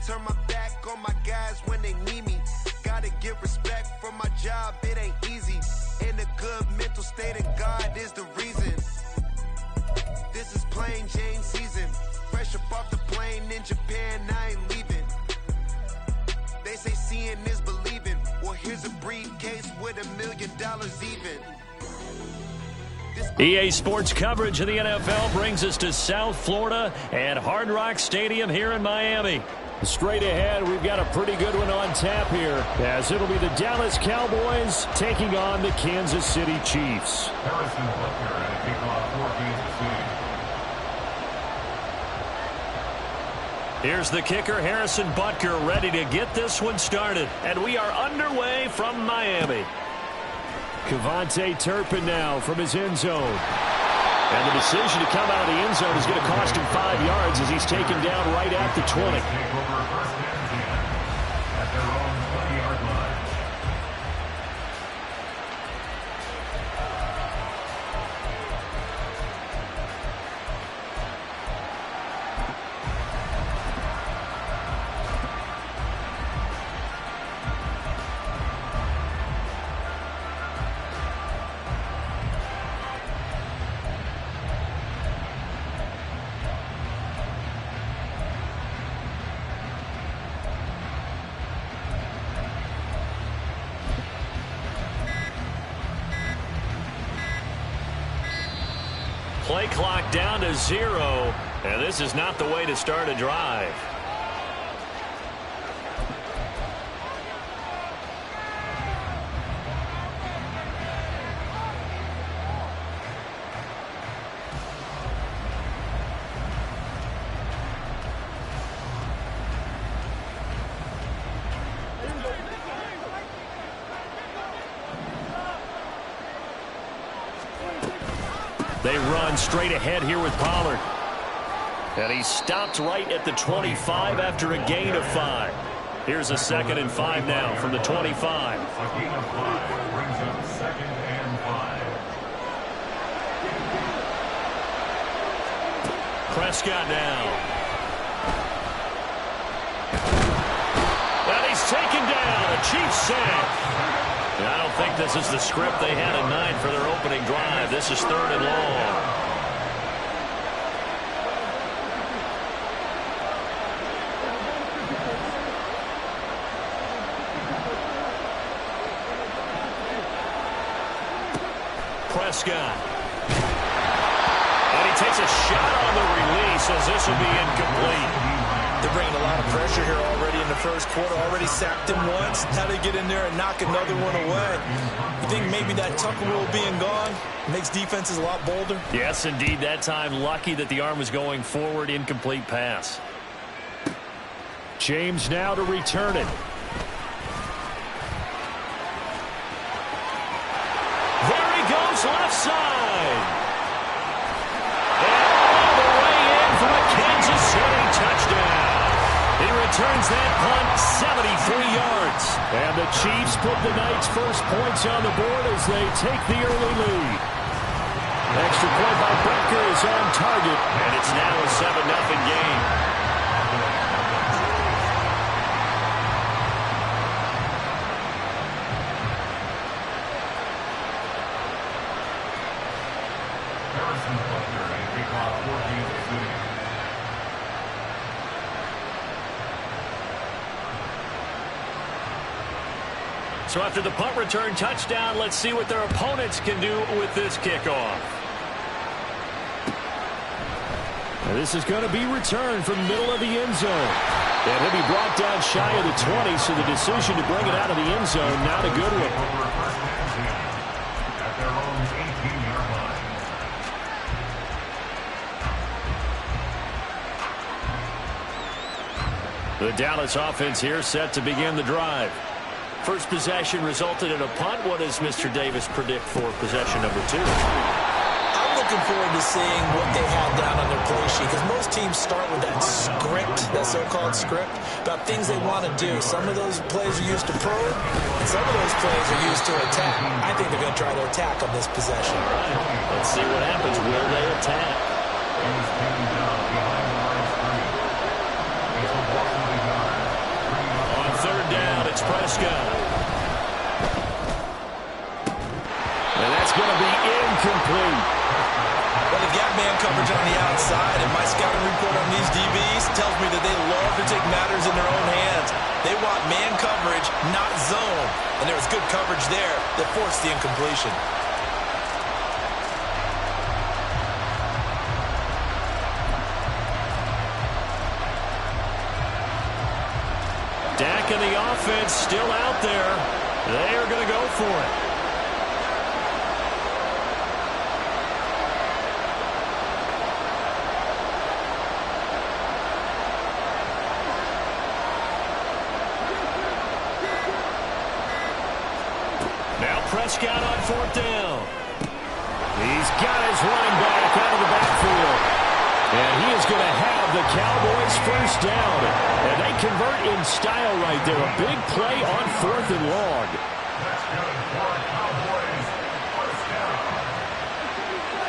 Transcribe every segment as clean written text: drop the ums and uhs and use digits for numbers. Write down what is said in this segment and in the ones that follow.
turn my back on my guys when they need me. Gotta get respect for my job, it ain't easy. In a good mental state, and God is the reason. This is plain Jane season. Fresh up off the plane in Japan, I ain't leaving. They say seeing is believing. Well, here's a briefcase with $1 million even. EA Sports coverage of the NFL brings us to South Florida and Hard Rock Stadium here in Miami. Straight ahead, we've got a pretty good one on tap here, as it'll be the Dallas Cowboys taking on the Kansas City Chiefs. Harrison Butker and a kickoff for Kansas City. Here's the kicker, Harrison Butker, ready to get this one started. And we are underway from Miami. Kevontae Turpin now from his end zone. And the decision to come out of the end zone is going to cost him 5 yards as he's taken down right at the 20. Take over first and 10 at their own 20-yard line. Play clock down to 0, and this is not the way to start a drive. They run straight ahead here with Pollard. And he stopped right at the 25 after a gain of 5. Here's a 2nd and 5 now from the 25. A gain of 5 brings up 2nd and 5. Prescott now. And he's taken down. A Chiefs sack. I don't think this is the script they had in mind for their opening drive. This is 3rd and long. Prescott. And he takes a shot on the release as this will be incomplete. They're bringing a lot of pressure here already in the first quarter. Already sacked him once. Now they get in there and knock another one away. You think maybe that Tucker rule being gone makes defenses a lot bolder? Yes, indeed. That time, lucky that the arm was going forward. Incomplete pass. James now to return it. There he goes, left side. And all the way in for a Kansas City touchdown. He returns that punt 73 yards. And the Chiefs put the Knights' first points on the board as they take the early lead. Extra point by Butker is on target. And it's now a 7-0 game. Harrison Butker and a kickoff for Kansas City. So after the punt return touchdown, let's see what their opponents can do with this kickoff. And this is going to be returned from the middle of the end zone. And he'll be brought down shy of the 20, so the decision to bring it out of the end zone, not a good one. At their own 18-yard line. The Dallas offense here set to begin the drive. First possession resulted in a punt. What does Mr. Davis predict for possession number 2? I'm looking forward to seeing what they have down on their play sheet, because most teams start with that script, that so-called script, about things they want to do. Some of those plays are used to probe, and some of those plays are used to attack. I think they're going to try to attack on this possession. All right. Let's see what happens. Will they attack? He's taken down behind the line of scrimmage. It's a Washington guard. Prescott. And that's going to be incomplete. Well, they've got man coverage on the outside, and my scouting report on these DBs tells me that they love to take matters in their own hands. They want man coverage, not zone. And there was good coverage there that forced the incompletion. Dak and the offense still out there. They are going to go for it. Now Prescott on fourth down. He's got his running back out of the backfield. And he is going to have the Cowboys first down. And they convert in style right there. A big play on fourth and long. That's good for Cowboys. First down.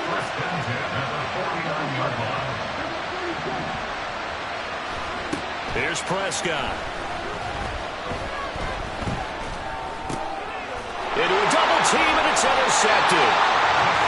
First and 10 at the 49-yard line. Here's Prescott. Into a double team, and it's intercepted.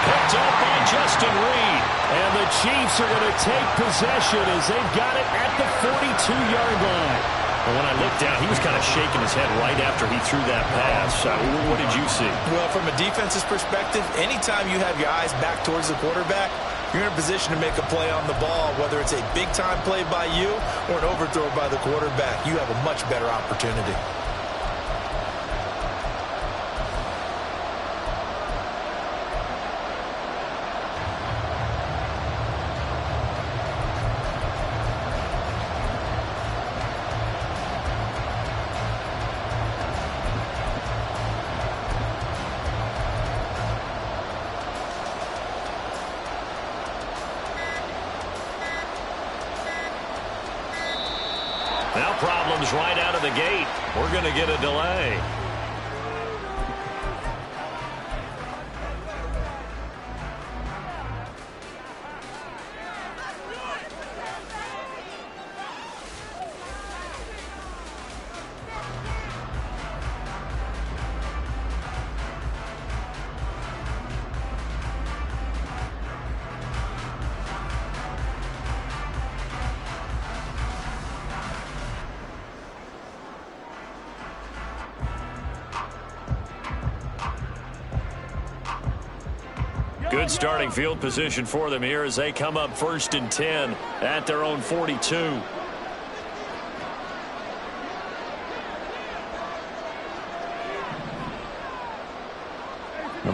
Picked up by Justin Reed. And the Chiefs are going to take possession as they've got it at the 42-yard line. And when I looked down, he was kind of shaking his head right after he threw that pass. What did you see? Well, from a defense's perspective, anytime you have your eyes back towards the quarterback, you're in a position to make a play on the ball, whether it's a big-time play by you or an overthrow by the quarterback. You have a much better opportunity. Now problems right out of the gate. We're going to get a delay. Good starting field position for them here as they come up first and 10 at their own 42. And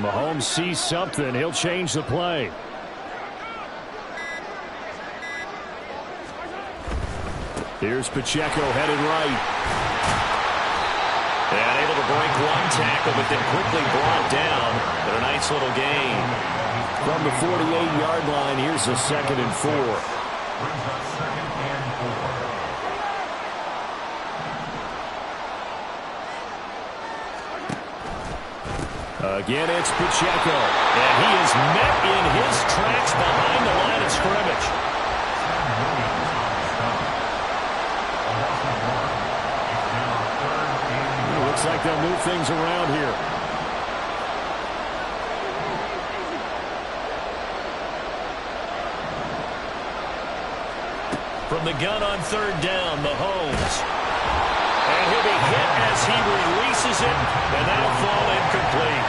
Mahomes sees something. He'll change the play. Here's Pacheco headed right. And able to break one tackle, but then quickly brought down. But a nice little gain. From the 48-yard line, here's a 2nd and 4. Brings up 2nd and 4. Again, it's Pacheco. And he is met in his tracks behind the line of scrimmage. Looks like they'll move things around here. From the gun on 3rd down, Mahomes. And he'll be hit as he releases it, and that'll fall incomplete.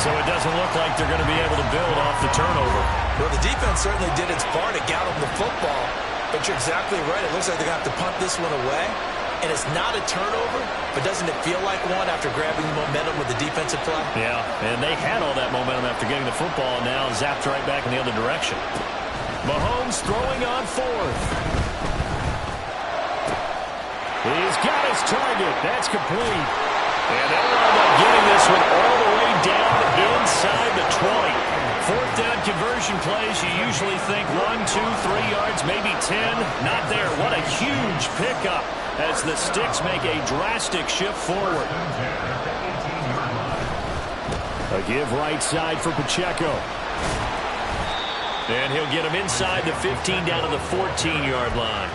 So it doesn't look like they're going to be able to build off the turnover. Well, the defense certainly did its part to gallop the football, but you're exactly right. It looks like they're going to have to punt this one away. And it's not a turnover, but doesn't it feel like one after grabbing the momentum with the defensive play? Yeah, and they had all that momentum after getting the football, and now zapped right back in the other direction. Mahomes throwing on 4th. He's got his target. That's complete. And they'll wind up getting this one all the way down inside the 20. 4th down conversion plays, you usually think 1, 2, 3 yards, maybe 10. Not there. What a huge pickup as the Sticks make a drastic shift forward. A give right side for Pacheco. And he'll get him inside the 15 down to the 14-yard line.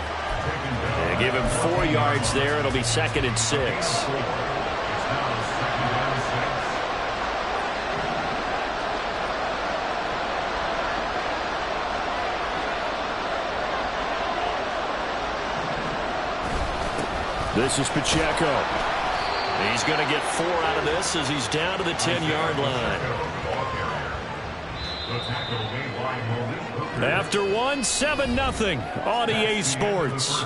And They give him 4 yards there. It'll be 2nd and 6. This is Pacheco. He's going to get 4 out of this as he's down to the 10-yard line. After 1, 7-0 on EA Sports.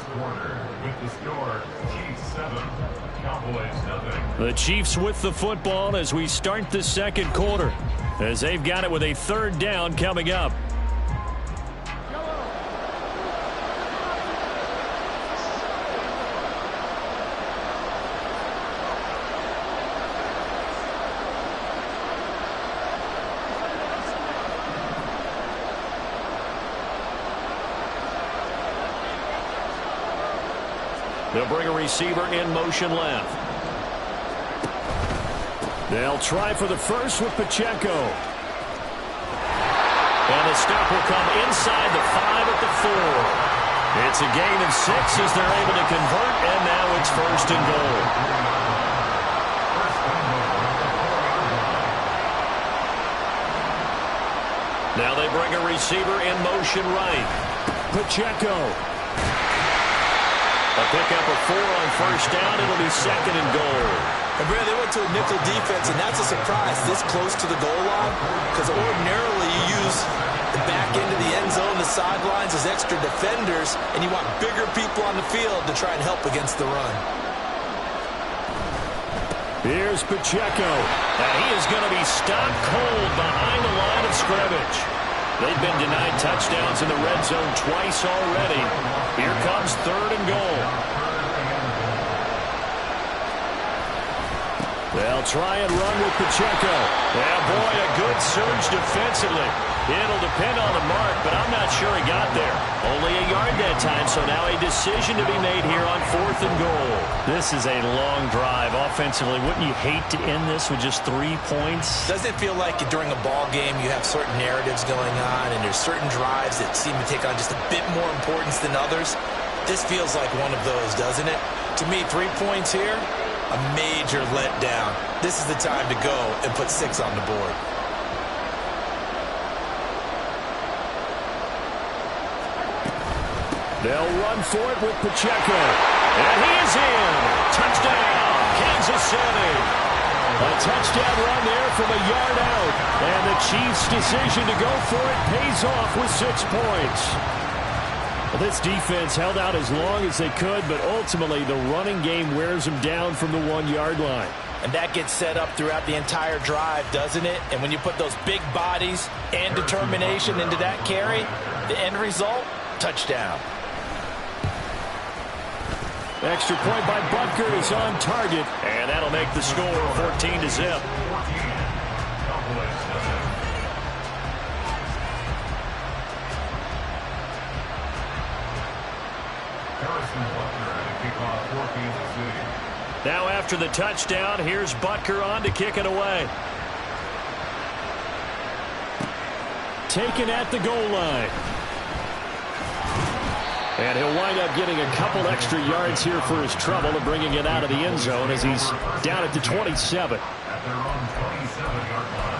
The Chiefs with the football as we start the second quarter, as they've got it with a 3rd down coming up. They'll bring a receiver in motion left. They'll try for the first with Pacheco. And the stop will come inside the 5 at the 4. It's a gain of 6 as they're able to convert, and now it's 1st and goal. Now they bring a receiver in motion right. Pacheco. A pickup of 4 on 1st down. It'll be 2nd and goal. And Brad, they went to a nickel defense, and that's a surprise this close to the goal line, because ordinarily you use the back end of the end zone, the sidelines as extra defenders, and you want bigger people on the field to try and help against the run. Here's Pacheco. And he is going to be stopped cold behind the line of scrimmage. They've been denied touchdowns in the red zone twice already. Here comes 3rd and goal. They'll try and run with Pacheco. Yeah, boy, a good surge defensively. It'll depend on the mark, but I'm not sure he got there. Only a yard that time, so now a decision to be made here on 4th and goal. This is a long drive offensively. Wouldn't you hate to end this with just 3 points? Doesn't it feel like during a ball game you have certain narratives going on, and there's certain drives that seem to take on just a bit more importance than others? This feels like one of those, doesn't it? To me, 3 points here, a major letdown. This is the time to go and put 6 on the board. They'll run for it with Pacheco. And he is in. Touchdown, Kansas City. A touchdown run there from a yard out. And the Chiefs' decision to go for it pays off with 6 points. Well, this defense held out as long as they could, but ultimately the running game wears them down from the 1-yard line. And that gets set up throughout the entire drive, doesn't it? And when you put those big bodies and determination into that carry, the end result, touchdown. Extra point by Butker is on target, and that'll make the score 14-0. Now after the touchdown, here's Butker on to kick it away. Taken at the goal line. And he'll wind up getting a couple extra yards here for his trouble and bringing it out of the end zone as he's down at the 27. At their own 27-yard line.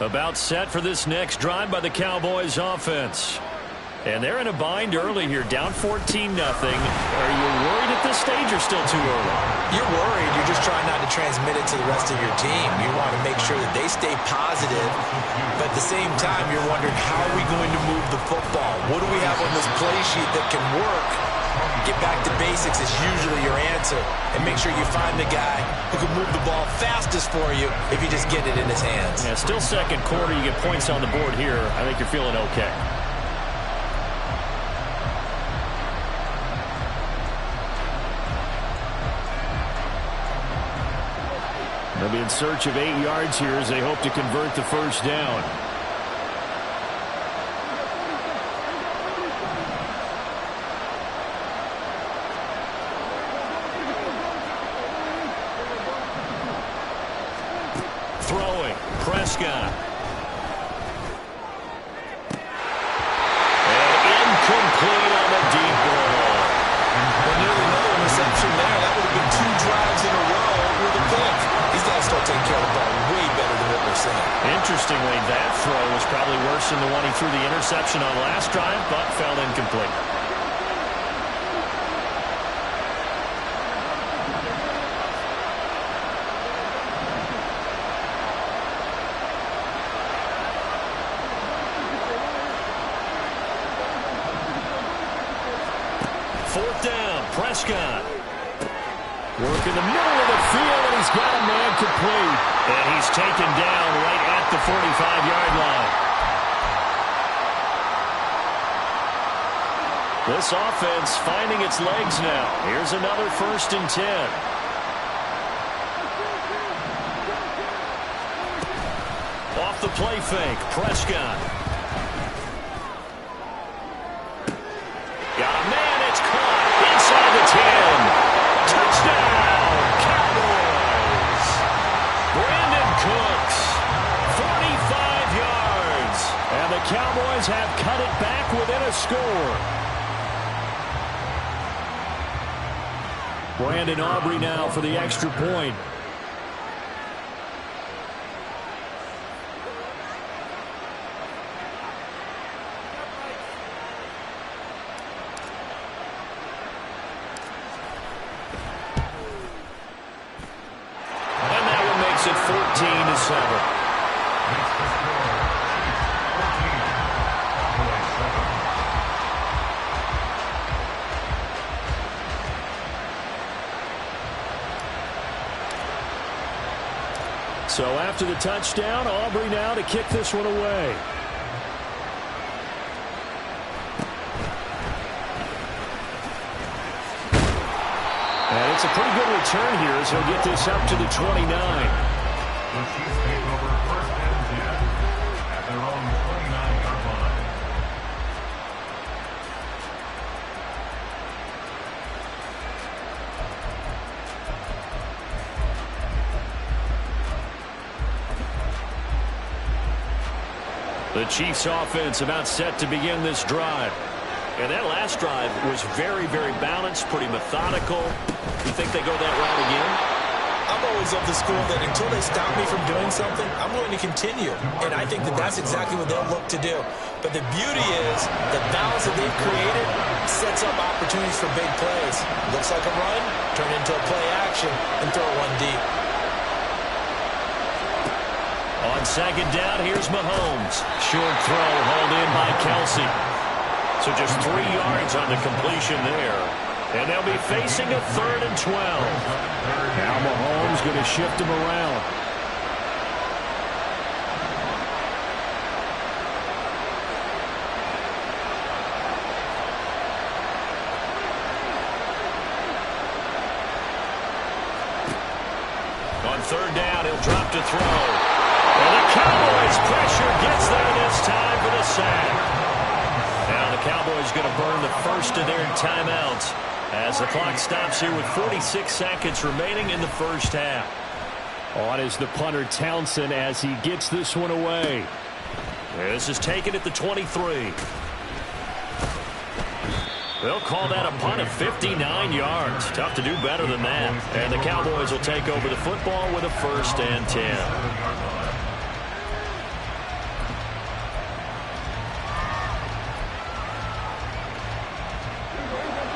About set for this next drive by the Cowboys offense. And they're in a bind early here, down 14-0. Are you worried at this stage or still too early? You're worried. You're just trying not to transmit it to the rest of your team. You want to make sure that they stay positive, but at the same time, you're wondering, how are we going to move the football? What do we have on this play sheet that can work? Get back to basics is usually your answer, and make sure you find the guy who can move the ball fastest for you if you just get it in his hands. Yeah, still second quarter. You get points on the board here. I think you're feeling okay. They'll be in search of 8 yards here as they hope to convert the first down. Throwing, Prescott. And incomplete on the deep ball. Well, nearly another interception there. That would have been 2 drives in a row with a pick. He's got to start taking care of the ball way better than what we're seeing. Interestingly, that throw was probably worse than the one he threw the interception on last drive, but fell incomplete. Fourth down, Prescott. Work in the middle of the field, and he's got a man complete. And he's taken down right at the 45-yard line. This offense finding its legs now. Here's another 1st and 10. Off the play fake, Prescott. Got a man, it's caught inside the 10. Touchdown, Cowboys. Brandon Cooks, 45 yards. And the Cowboys have cut it back within a score. Brandon Aubrey now for the extra point. It 14-7. So after the touchdown, Aubrey now to kick this one away. And it's a pretty good return here as he'll get this up to the 29. The Chiefs take over 1st and 10 at their own 29-yard line. The Chiefs offense about set to begin this drive. And that last drive was very, very balanced, pretty methodical. You think they go that route again? I'm always of the school that until they stop me from doing something, I'm willing to continue. And I think that that's exactly what they'll look to do. But the beauty is the balance that they've created sets up opportunities for big plays. Looks like a run, turn into a play action, and throw one deep. On 2nd down, here's Mahomes. Short throw hauled in by Kelsey. So just 3 yards on the completion there. And they'll be facing a 3rd and 12. Now Mahomes going to shift him around. On 3rd down, he'll drop to throw. And the Cowboys pressure gets there this time for the sack. Now the Cowboys going to burn the first of their timeouts as the clock stops here with 46 seconds remaining in the first half. On is the punter Townsend as he gets this one away. This is taken at the 23. They'll call that a punt of 59 yards. Tough to do better than that. And the Cowboys will take over the football with a 1st and 10.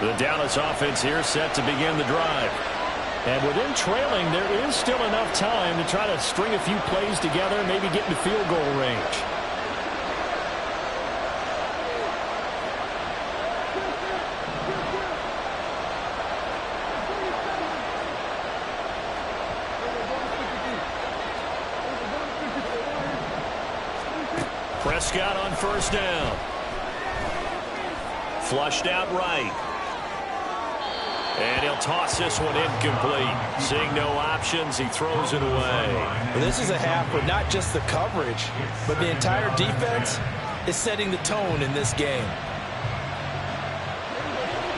The Dallas offense here set to begin the drive. And with them trailing, there is still enough time to try to string a few plays together and maybe get into field goal range. Prescott on 1st down. Flushed out right. And he'll toss this one incomplete. Seeing no options, he throws it away. Well, this is a half where not just the coverage, but the entire defense is setting the tone in this game.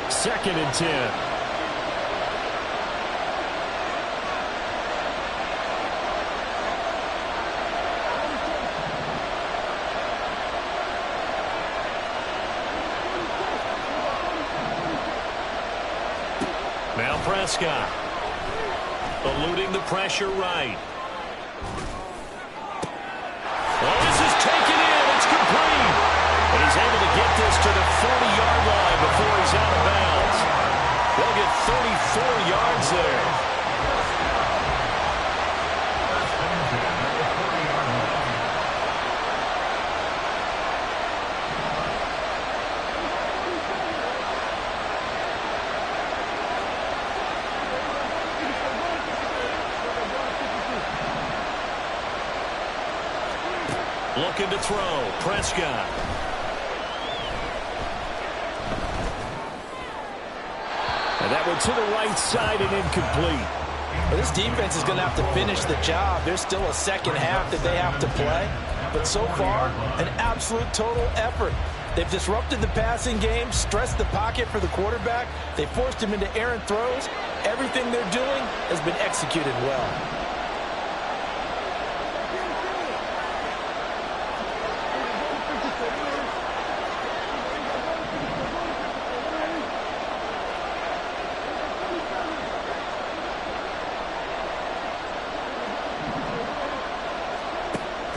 2nd and 10. Now Prescott. Eluding the pressure right. Well, this is taken in. It's complete. And he's able to get this to the 40-yard line before he's out of bounds. They'll get 34 yards there. Looking to throw. Prescott. And that one to the right side and incomplete. Well, this defense is going to have to finish the job. There's still a second half that they have to play. But so far, an absolute total effort. They've disrupted the passing game, stressed the pocket for the quarterback. They forced him into errant throws. Everything they're doing has been executed well.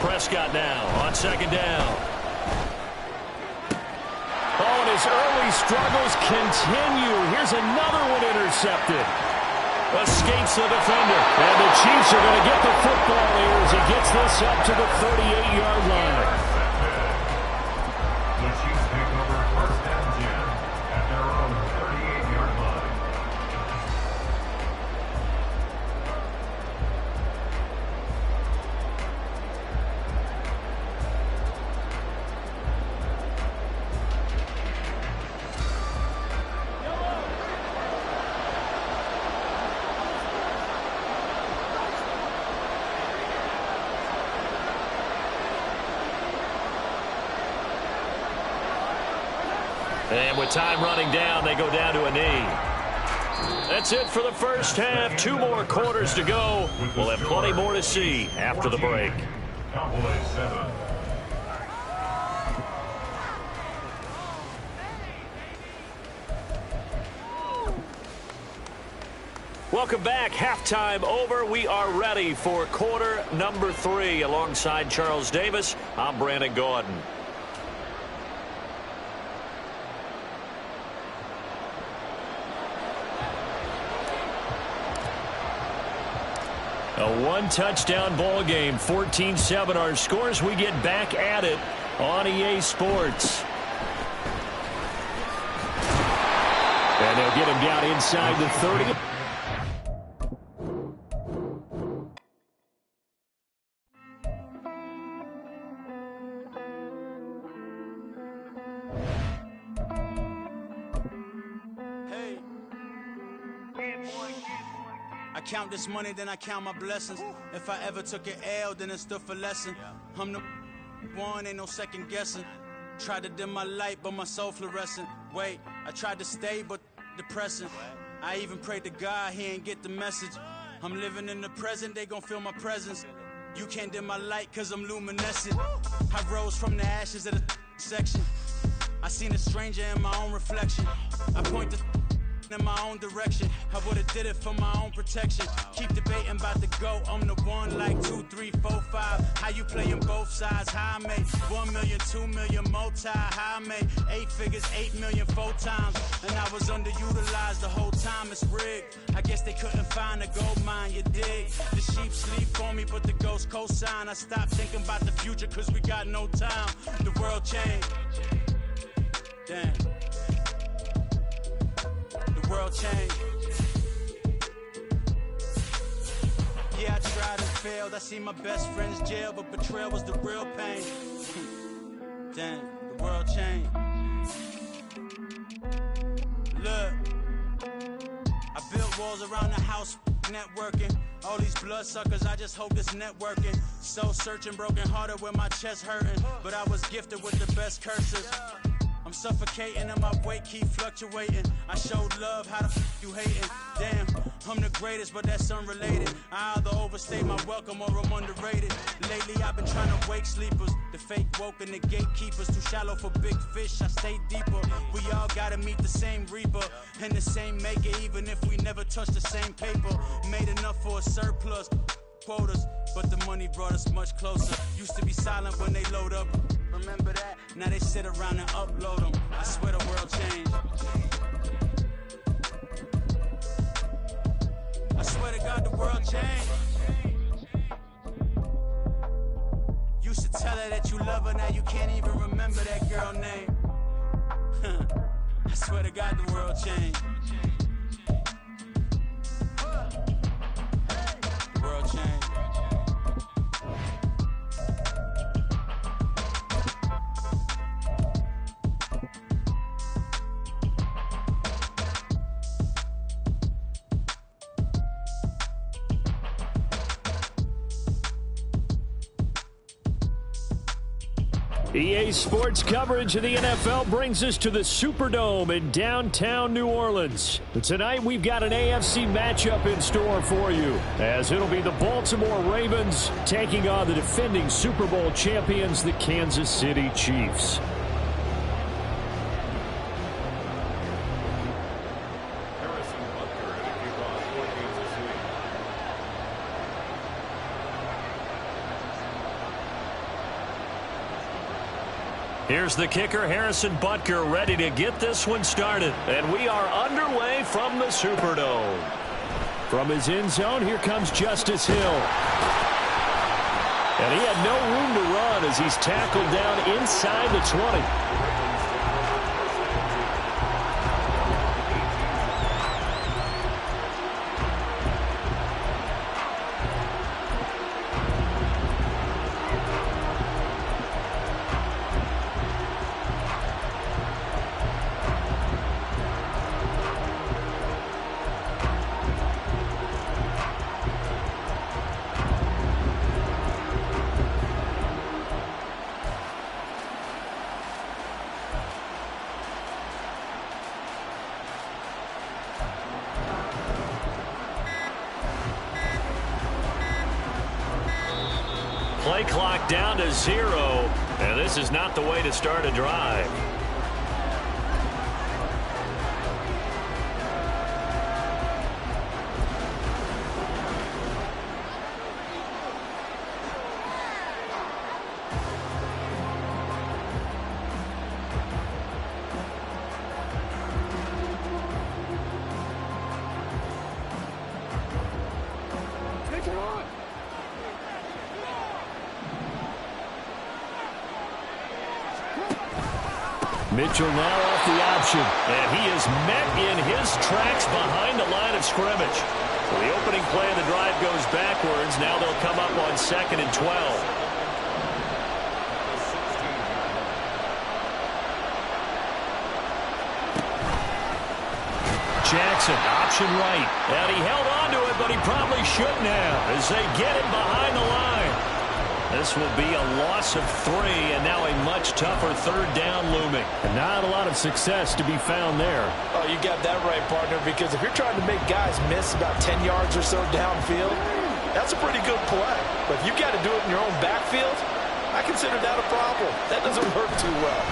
Prescott now on second down. Oh, and his early struggles continue. Here's another one intercepted. Escapes the defender. And the Chiefs are going to get the football here as he gets this up to the 38-yard line. The Chiefs take over first and 10 at their own 38-yard line. And with time running down, they go down to a knee. That's it for the first half. 2 more quarters to go. We'll have plenty more to see after the break. Cowboys 7. Welcome back. Halftime over. We are ready for quarter number 3. Alongside Charles Davis, I'm Brandon Gordon. A one-touchdown ball game, 14-7 our scores. We get back at it on EA Sports. And they'll get him down inside the 30. I count this money, then I count my blessings. If I ever took an L, then it stood for lesson. I'm the one, ain't no second guessing. Tried to dim my light, but my soul fluorescent. Wait, I tried to stay, but depressing. I even prayed to God, he ain't get the message. I'm living in the present, they gon' feel my presence. You can't dim my light, cause I'm luminescent. I rose from the ashes of the section. I seen a stranger in my own reflection. I point the in my own direction. I would've did it for my own protection. Keep debating about the GOAT. I'm the one like 2, 3, 4, 5. How you playing both sides? How I made 1 million, 2 million, multi. How I made 8 figures, 8 million, 4 times. And I was underutilized the whole time. It's rigged. I guess they couldn't find a gold mine, you dig? The sheep sleep on me, but the ghost cosign. I stopped thinking about the future cause we got no time. The world changed. Damn. World change. Yeah, I tried and failed. I see my best friends jail, but betrayal was the real pain. Damn, the world changed. Look, I built walls around the house, networking. All these bloodsuckers, I just hope this networking. Soul searching, broken hearted with my chest hurting. But I was gifted with the best curses. I'm suffocating and my weight keep fluctuating. I showed love, how the f you hating? Damn, I'm the greatest, but that's unrelated. I either overstay my welcome or I'm underrated. Lately, I've been trying to wake sleepers. The fake woke and the gatekeepers. Too shallow for big fish, I stay deeper. We all gotta meet the same reaper and the same maker, even if we never touch the same paper. Made enough for a surplus. Quotas, but the money brought us much closer. Used to be silent when they load up. Remember that? Now they sit around and upload them. I swear the world changed. I swear to God the world changed. Used to tell her that you love her, now you can't even remember that girl name. I swear to God the world changed. The world changed. EA Sports coverage of the NFL brings us to the Superdome in downtown New Orleans. Tonight we've got an AFC matchup in store for you, as it'll be the Baltimore Ravens taking on the defending Super Bowl champions, the Kansas City Chiefs. Here's the kicker, Harrison Butker, ready to get this one started. And we are underway from the Superdome. From his end zone, here comes Justice Hill. And he had no room to run as he's tackled down inside the 20. Play clock down to 0, and this is not the way to start a drive. Mitchell now off the option, and he is met in his tracks behind the line of scrimmage. So the opening play of the drive goes backwards. Now they'll come up on 2nd and 12. Jackson, option right. And he held on to it, but he probably shouldn't have as they get him behind the line. This will be a loss of 3, and now a much tougher 3rd down looming. And not a lot of success to be found there. Oh, you got that right, partner, because if you're trying to make guys miss about 10 yards or so downfield, that's a pretty good play. But if you got to do it in your own backfield, I consider that a problem. That doesn't work too well.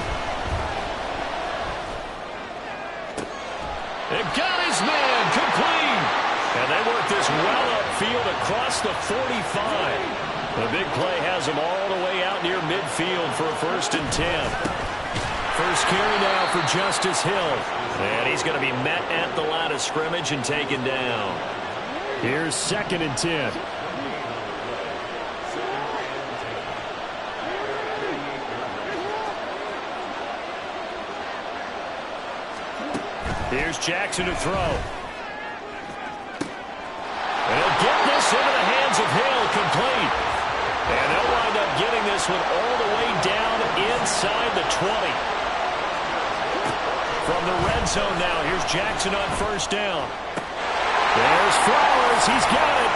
It got his man complete. And they work this well upfield across the 45. The big play has him all the way out near midfield for a 1st and 10. First carry now for Justice Hill. And he's going to be met at the line of scrimmage and taken down. Here's 2nd and 10. Here's Jackson to throw. And he'll get this into the hands of Hill, complete. And they'll wind up getting this one all the way down inside the 20. From the red zone now, here's Jackson on 1st down. There's Flowers. He's got it.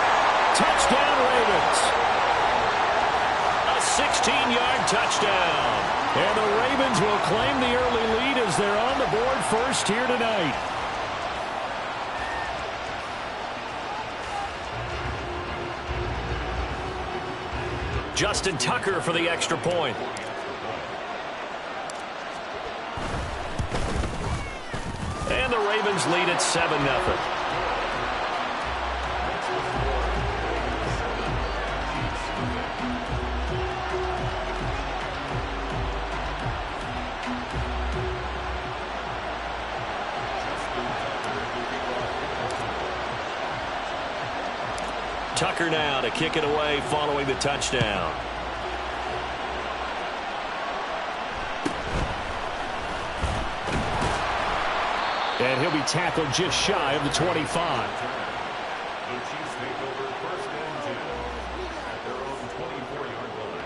Touchdown, Ravens. A 16-yard touchdown. And the Ravens will claim the early lead as they're on the board first here tonight. Justin Tucker for the extra point. And the Ravens lead at 7-0. Tucker now to kick it away following the touchdown. And he'll be tackled just shy of the 25. The Chiefs take over 1st and 10 at their own 24-yard line.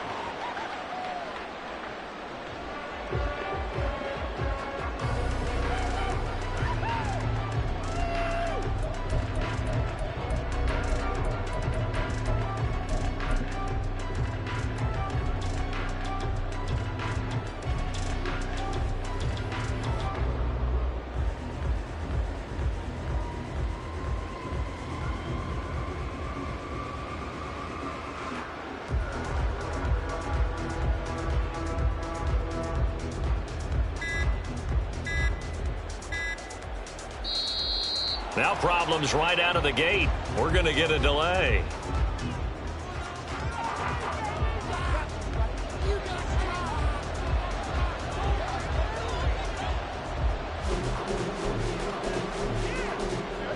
Now problems right out of the gate. We're going to get a delay.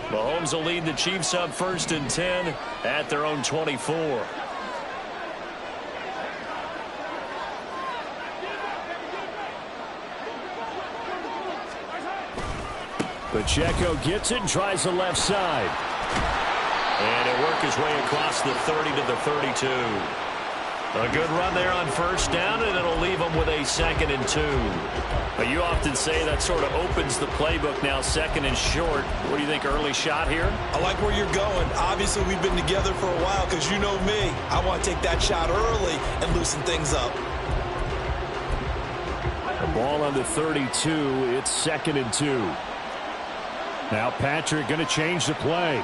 Mahomes will lead the Chiefs up 1st and 10 at their own 24. Pacheco gets it and tries the left side. And he'll work his way across the 30 to the 32. A good run there on 1st down, and it'll leave them with a 2nd and 2. You often say that sort of opens the playbook now, 2nd and short. What do you think, early shot here? I like where you're going. Obviously, we've been together for a while because you know me. I want to take that shot early and loosen things up. The ball on the 32. It's 2nd and 2. Now Patrick going to change the play.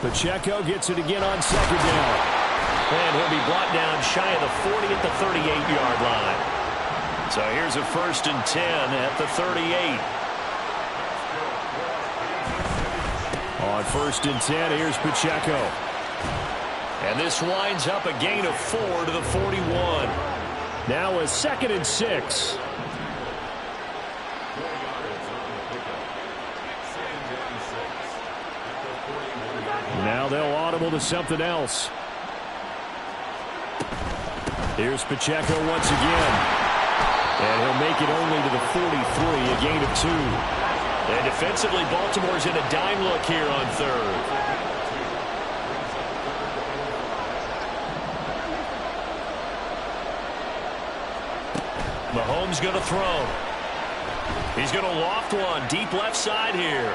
Pacheco gets it again on 2nd down. And he'll be brought down shy of the 40 at the 38-yard line. So here's a 1st and 10 at the 38. On 1st and 10, here's Pacheco. And this winds up a gain of 4 to the 41. Now a 2nd and 6. Now they'll audible to something else. Here's Pacheco once again. And he'll make it only to the 43, a gain of 2. And defensively, Baltimore's in a dime look here on 3rd. Mahomes going to throw. He's going to loft one deep left side here.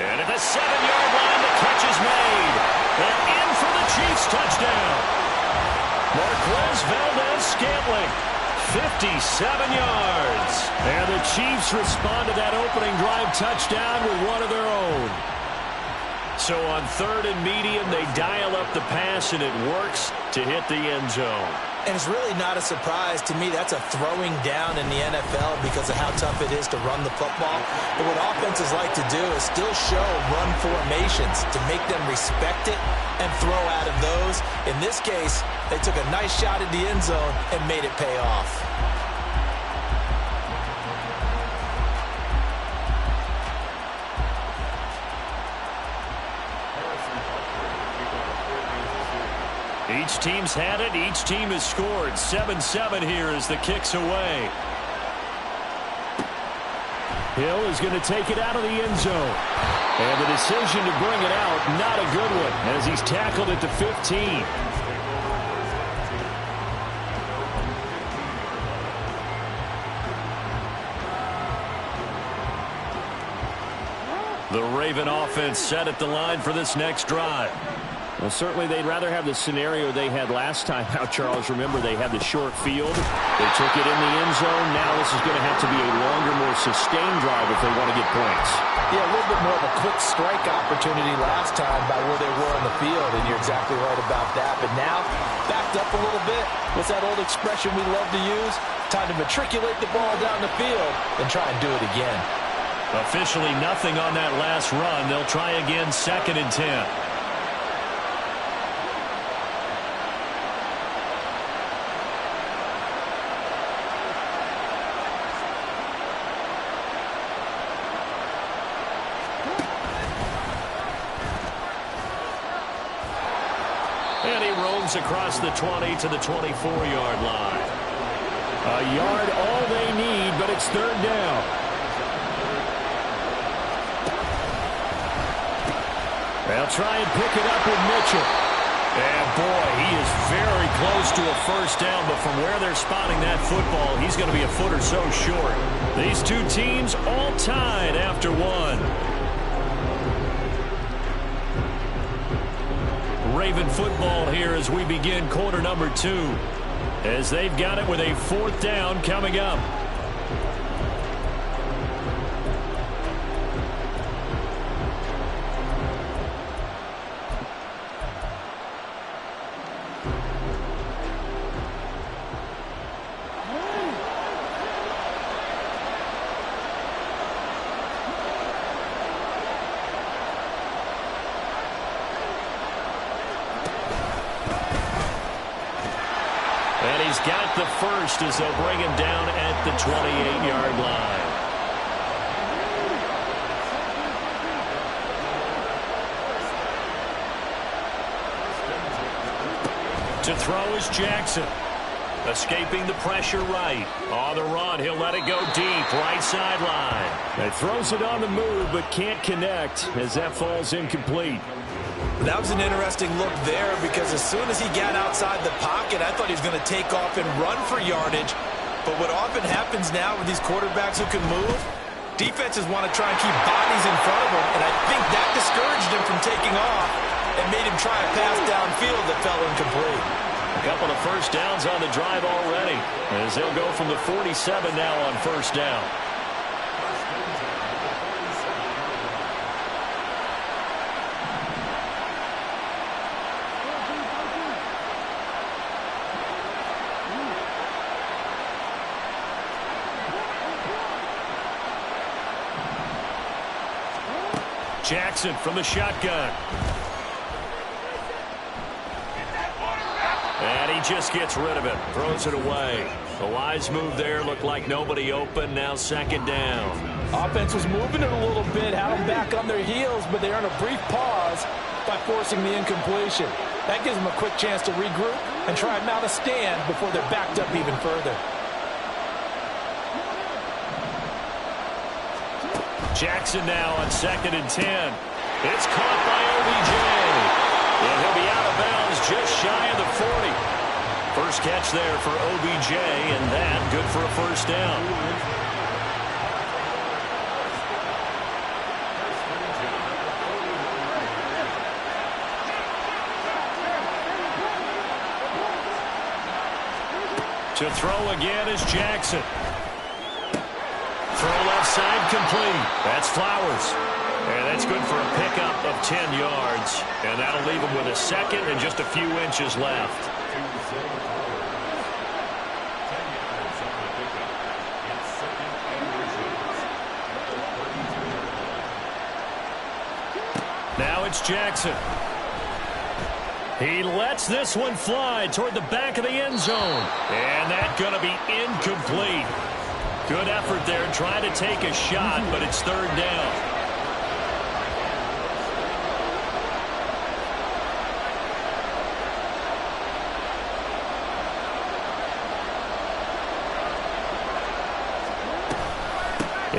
And at the 7-yard line, the catch is made. And in for the Chiefs touchdown. Marquez Valdez-Scantling, 57 yards. And the Chiefs respond to that opening drive touchdown with one of their own. So on 3rd and medium, they dial up the pass, and it works to hit the end zone. And it's really not a surprise to me. That's a throwing down in the NFL because of how tough it is to run the football. But what offenses like to do is still show run formations to make them respect it and throw out of those. In this case, they took a nice shot at the end zone and made it pay off. Each team's had it. Each team has scored. 7-7 here as the kick's away. Hill is going to take it out of the end zone. And the decision to bring it out, not a good one, as he's tackled at the 15. The Raven offense set at the line for this next drive. Well, certainly they'd rather have the scenario they had last time out, Charles. Remember, they had the short field. They took it in the end zone. Now this is going to have to be a longer, more sustained drive if they want to get points. Yeah, a little bit more of a quick strike opportunity last time by where they were on the field, and you're exactly right about that. But now, backed up a little bit. What's that old expression we love to use? Time to matriculate the ball down the field and try and do it again. Officially nothing on that last run. They'll try again, 2nd and 10. And he roams across the 20 to the 24-yard line. A yard all they need, but it's 3rd down. They'll try and pick it up with Mitchell. And boy, he is very close to a 1st down, but from where they're spotting that football, he's going to be a foot or so short. These two teams all tied after 1. Raven football here as we begin quarter number 2, as they've got it with a 4th down coming up. And he's got the first as they'll bring him down at the 28-yard line. To throw is Jackson. Escaping the pressure right. On the run, he'll let it go deep, right sideline. He throws it on the move, but can't connect as that falls incomplete. That was an interesting look there because as soon as he got outside the pocket, I thought he was going to take off and run for yardage. But what often happens now with these quarterbacks who can move, defenses want to try and keep bodies in front of him, and I think that discouraged him from taking off and made him try a pass downfield that fell incomplete. A couple of 1st downs on the drive already, as they'll go from the 47 now on 1st down. Jackson from the shotgun. And he just gets rid of it. Throws it away. A wise move there. Looked like nobody open. Now 2nd down. Offense was moving it a little bit. Had them back on their heels, but they earned a brief pause by forcing the incompletion. That gives them a quick chance to regroup and try and mount a stand before they're backed up even further. Jackson now on 2nd and 10. It's caught by OBJ. And he'll be out of bounds just shy of the 40. First catch there for OBJ, and that good for a 1st down. To throw again is Jackson. Throw left side complete. That's Flowers. And that's good for a pickup of 10 yards. And that'll leave him with a 2nd and just a few inches left. Now it's Jackson. He lets this one fly toward the back of the end zone. And that's going to be incomplete. Good effort there trying to take a shot, but it's 3rd down.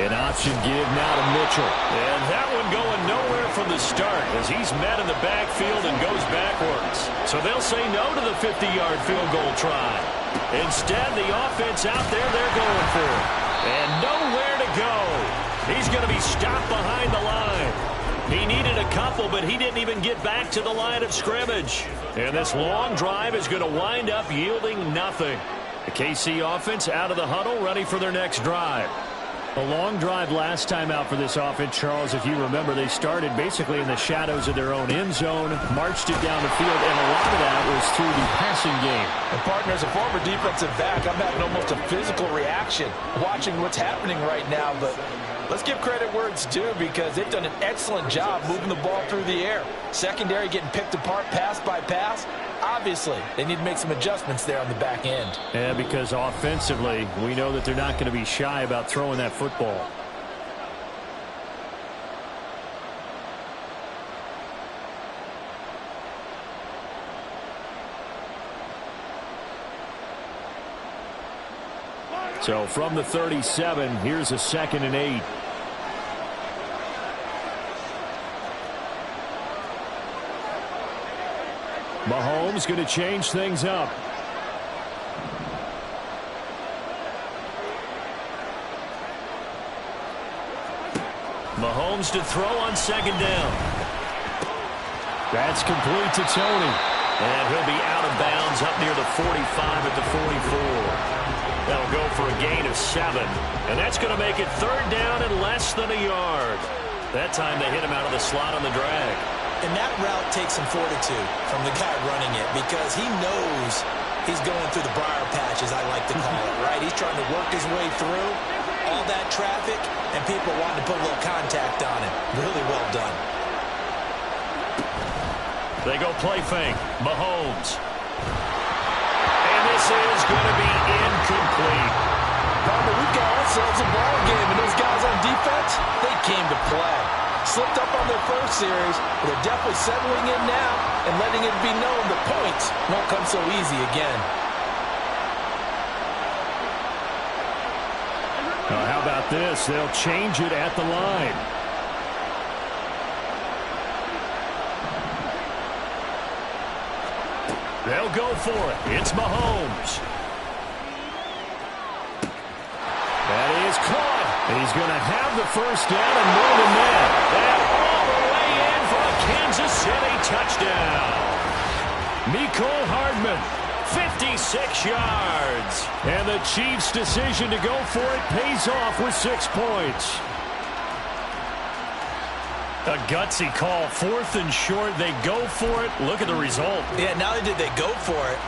An option give now to Mitchell. And that one going nowhere from the start as he's met in the backfield and goes backwards. So they'll say no to the 50-yard field goal try. Instead, the offense out there, they're going for it. And nowhere to go. He's going to be stopped behind the line. He needed a couple, but he didn't even get back to the line of scrimmage. And this long drive is going to wind up yielding nothing. The KC offense out of the huddle, ready for their next drive. A long drive last time out for this offense, Charles. If you remember, they started basically in the shadows of their own end zone, marched it down the field, and a lot of that was through the passing game. And partner, as a former defensive back, I'm having almost a physical reaction watching what's happening right now. But let's give credit where it's due, because they've done an excellent job moving the ball through the air. Secondary getting picked apart pass by pass. Obviously, they need to make some adjustments there on the back end. Yeah, because offensively, we know that they're not going to be shy about throwing that football. So from the 37, here's a 2nd and 8. Mahomes going to change things up. Mahomes to throw on 2nd down. That's complete to Tony. And he'll be out of bounds up near the 45 at the 44. That'll go for a gain of 7. And that's going to make it 3rd down and less than a yard. That time they hit him out of the slot on the drag. And that route takes some fortitude from the guy running it, because he knows he's going through the briar patch, as I like to call it, right? He's trying to work his way through all that traffic, and people wanting to put a little contact on him. Really well done. They go play fake. Mahomes. And this is going to be incomplete. Partner, we've got ourselves a ball game, and those guys on defense, they came to play. Slipped up on their first series, but they're definitely settling in now and letting it be known the points won't come so easy again. Now, how about this? They'll change it at the line. They'll go for it. It's Mahomes. That is caught. And he's going to have the 1st down and more than that. And all the way in for a Kansas City touchdown. Mecole Hardman, 56 yards. And the Chiefs' decision to go for it pays off with 6 points. A gutsy call. 4th and short. They go for it. Look at the result. Yeah, not only did they go for it,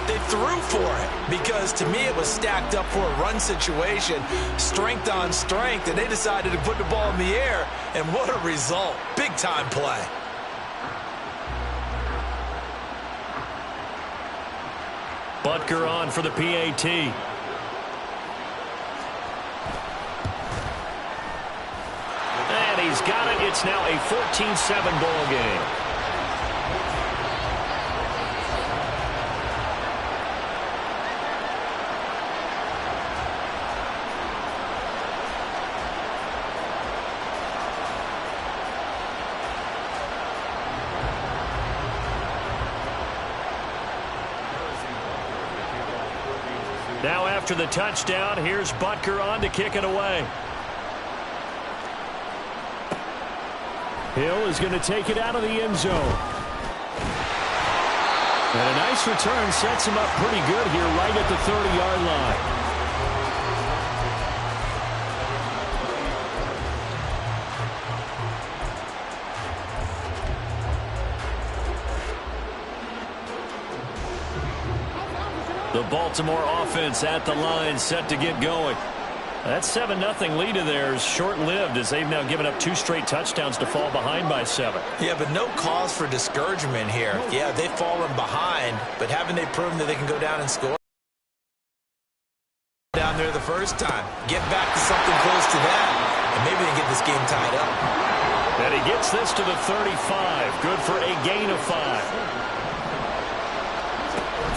they threw for it, because to me it was stacked up for a run situation, strength on strength, and they decided to put the ball in the air, and what a result. Big-time play. Butker on for the PAT. And he's got it. It's now a 14-7 ball game. Now after the touchdown, here's Butker on to kick it away. Hill is going to take it out of the end zone. And a nice return sets him up pretty good here right at the 30-yard line. The Baltimore offense at the line, set to get going. That 7-0 lead of theirs short-lived, as they've now given up 2 straight touchdowns to fall behind by 7. Yeah, but no cause for discouragement here. Yeah, they've fallen behind, but haven't they proven that they can go down and score down there the first time? Get back to something close to that, and maybe they get this game tied up. And he gets this to the 35. Good for a gain of 5.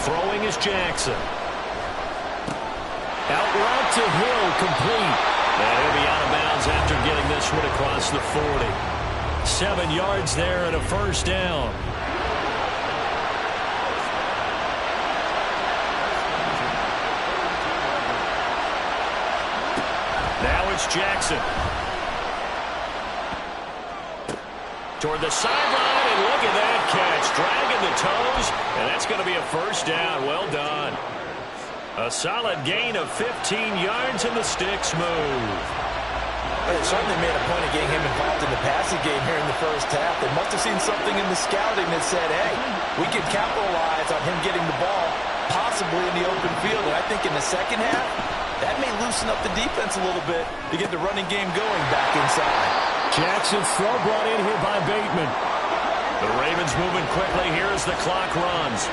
Throwing is Jackson. Out route to Hill, complete. And he'll be out of bounds after getting this one across the 40. 7 yards there and a 1st down. Now it's Jackson. Toward the sideline, and look at that catch. Dragging the toes, and that's going to be a 1st down. Well done. A solid gain of 15 yards, and the sticks move. Well, they certainly made a point of getting him involved in the passing game here in the first half. They must have seen something in the scouting that said, hey, we can capitalize on him getting the ball possibly in the open field. And I think in the second half, that may loosen up the defense a little bit to get the running game going back inside. Jackson's throw brought in here by Bateman. The Ravens moving quickly here as the clock runs.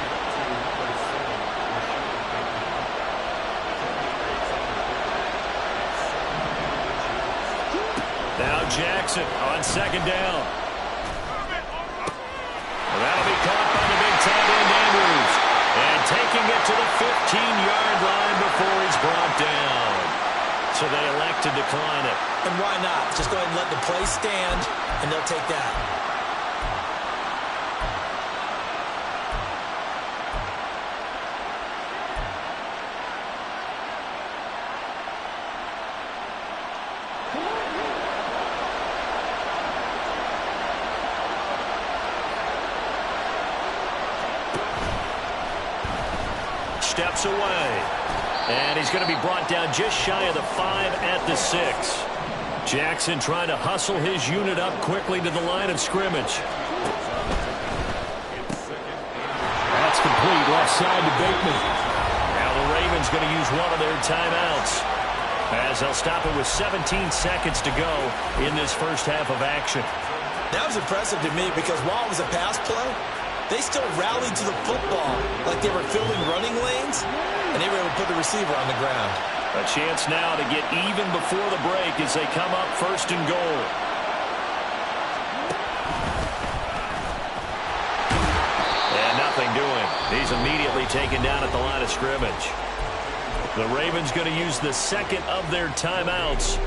Now Jackson on second down. That'll be caught by the big tight end Andrews. And taking it to the 15-yard line before he's brought down. So they elect to decline it. And why not? Just go ahead and let the play stand, and they'll take that. Steps away. And he's going to be brought down just shy of the 5 at the 6. Jackson trying to hustle his unit up quickly to the line of scrimmage. That's complete left side to Bateman. Now the Ravens going to use one of their timeouts as they'll stop it with 17 seconds to go in this first half of action. That was impressive to me because while it was a pass play, they still rallied to the football like they were filling running lanes, and they were able to put the receiver on the ground. A chance now to get even before the break as they come up first and goal. And nothing doing. He's immediately taken down at the line of scrimmage. The Ravens going to use the second of their timeouts.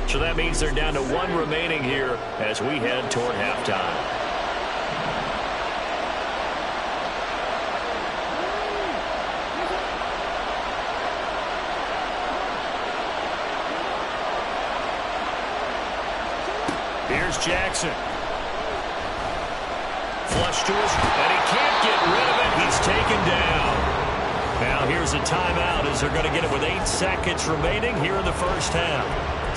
So that means they're down to 1 remaining here as we head toward halftime. Here's Jackson. Flush to us, and he can't get rid of it. He's taken down. Now here's a timeout as they're going to get it with 8 seconds remaining here in the first half.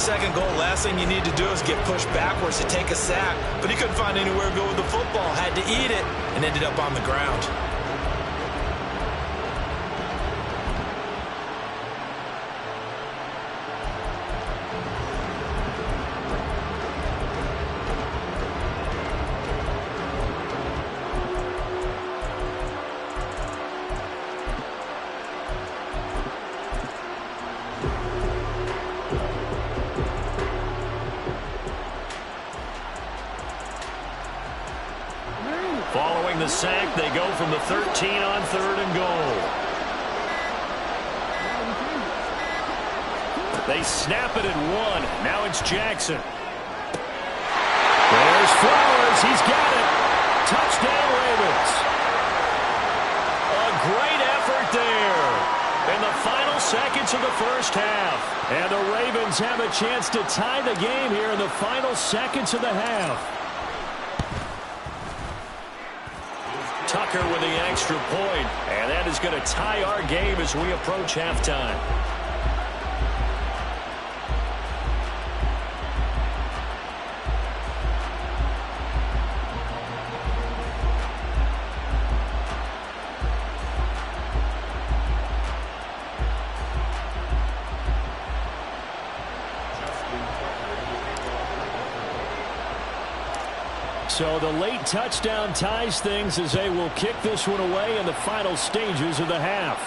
Second goal, last thing you need to do is get pushed backwards to take a sack. But he couldn't find anywhere to go with the football. Had to eat it and ended up on the ground. Following the sack, they go from the 13 on 3rd and goal. They snap it at 1. Now it's Jackson. There's Flowers. He's got it. Touchdown, Ravens. A great effort there in the final seconds of the first half. And the Ravens have a chance to tie the game here in the final seconds of the half. Tucker with the extra point, and that is going to tie our game as we approach halftime. So the late touchdown ties things as they will kick this one away in the final stages of the half.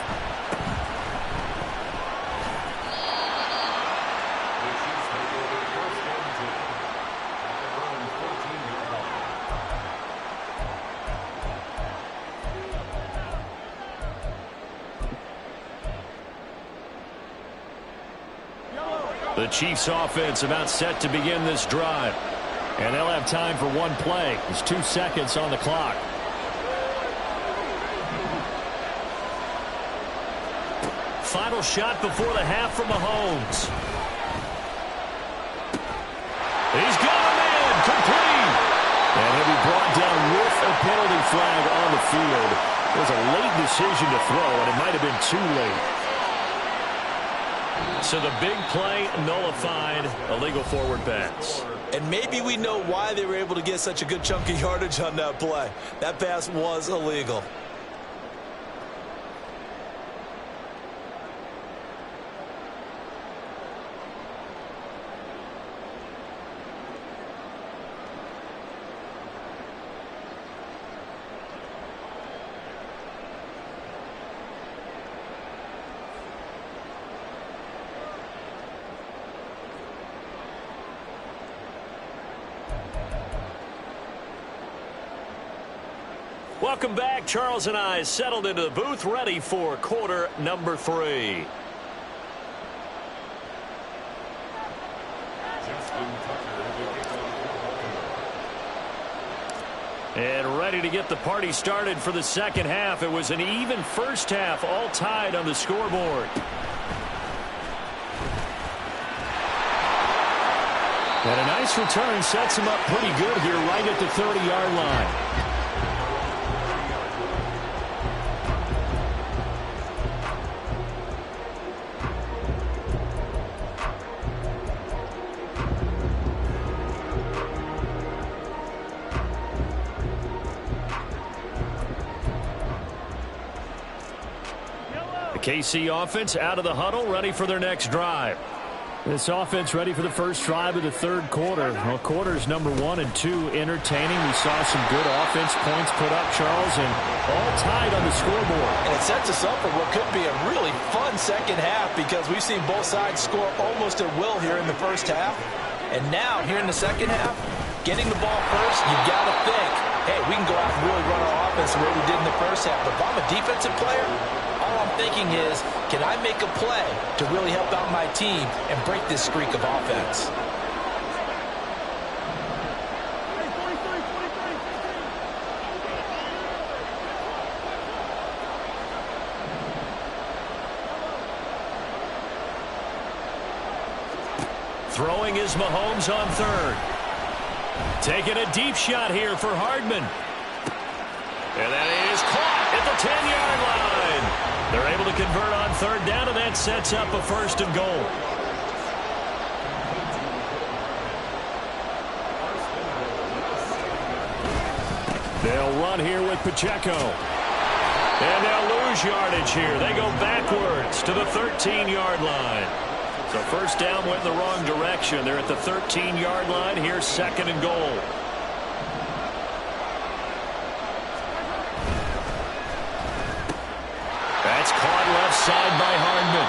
The Chiefs offense about set to begin this drive. And they'll have time for one play. There's 2 seconds on the clock. Final shot before the half from Mahomes. He's got him in. Complete. And he'll be brought down with a penalty flag on the field. It was a late decision to throw, and it might have been too late. So the big play nullified, illegal forward pass. And maybe we know why they were able to get such a good chunk of yardage on that play. That pass was illegal. Welcome back. Charles and I settled into the booth, ready for quarter number 3. And ready to get the party started for the second half. It was an even first half, all tied on the scoreboard. And a nice return sets him up pretty good here right at the 30-yard line. KC offense out of the huddle, ready for their next drive. This offense ready for the first drive of the third quarter. Well, quarters number 1 and 2 entertaining. We saw some good offense points put up, Charles, and all tied on the scoreboard. And it sets us up for what could be a really fun second half because we've seen both sides score almost at will here in the first half. And now, here in the second half, getting the ball first, you've got to think, hey, we can go out and really run our offense the way we did in the first half. But if I'm a defensive player, all I'm thinking is, can I make a play to really help out my team and break this streak of offense? Throwing is Mahomes on third. Taking a deep shot here for Hardman. And that is caught at the 10-yard line. They're able to convert on third down, and that sets up a first and goal. They'll run here with Pacheco. And they'll lose yardage here. They go backwards to the 13-yard line. So first down went in the wrong direction. They're at the 13-yard line. Here's second and goal. That's caught left side by Hardman.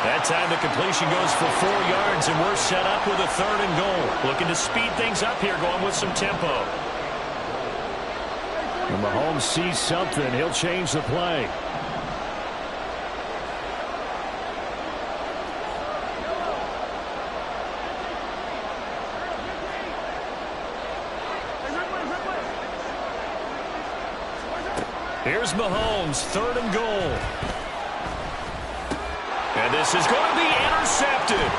That time the completion goes for 4 yards, and we're set up with a third and goal. Looking to speed things up here, going with some tempo. When Mahomes sees something, he'll change the play. Here's Mahomes, third and goal. And this is going to be intercepted.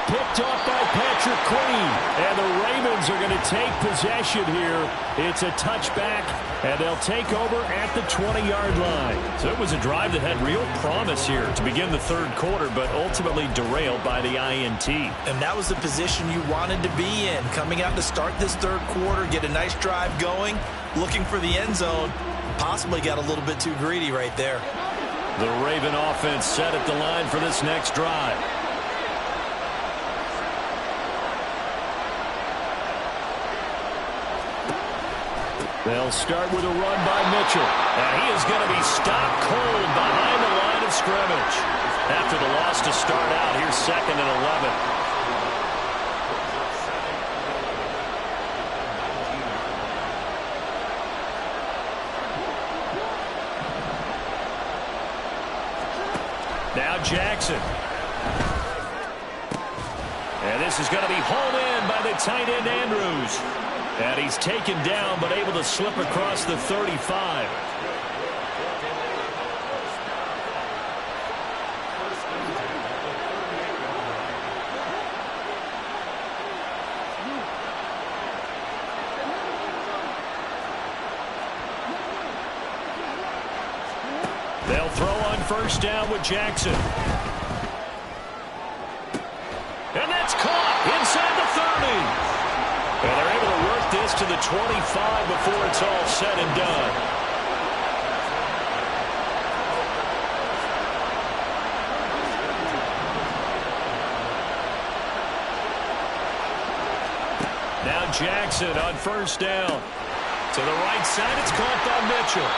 Picked off by Patrick Queen. And the Ravens are going to take possession here. It's a touchback, and they'll take over at the 20-yard line. So it was a drive that had real promise here to begin the third quarter, but ultimately derailed by the INT. And that was the position you wanted to be in. Coming out to start this third quarter, get a nice drive going, looking for the end zone. Possibly got a little bit too greedy right there. The Raven offense set at the line for this next drive. They'll start with a run by Mitchell. And he is going to be stopped cold behind the line of scrimmage. After the loss to start out, here's second and 11. Now Jackson. And this is going to be hauled in by the tight end Andrews. And he's taken down but able to slip across the 35. They'll throw on first down with Jackson. gets to the 25 before it's all said and done. Now Jackson on first down. To the right side, it's caught by Mitchell.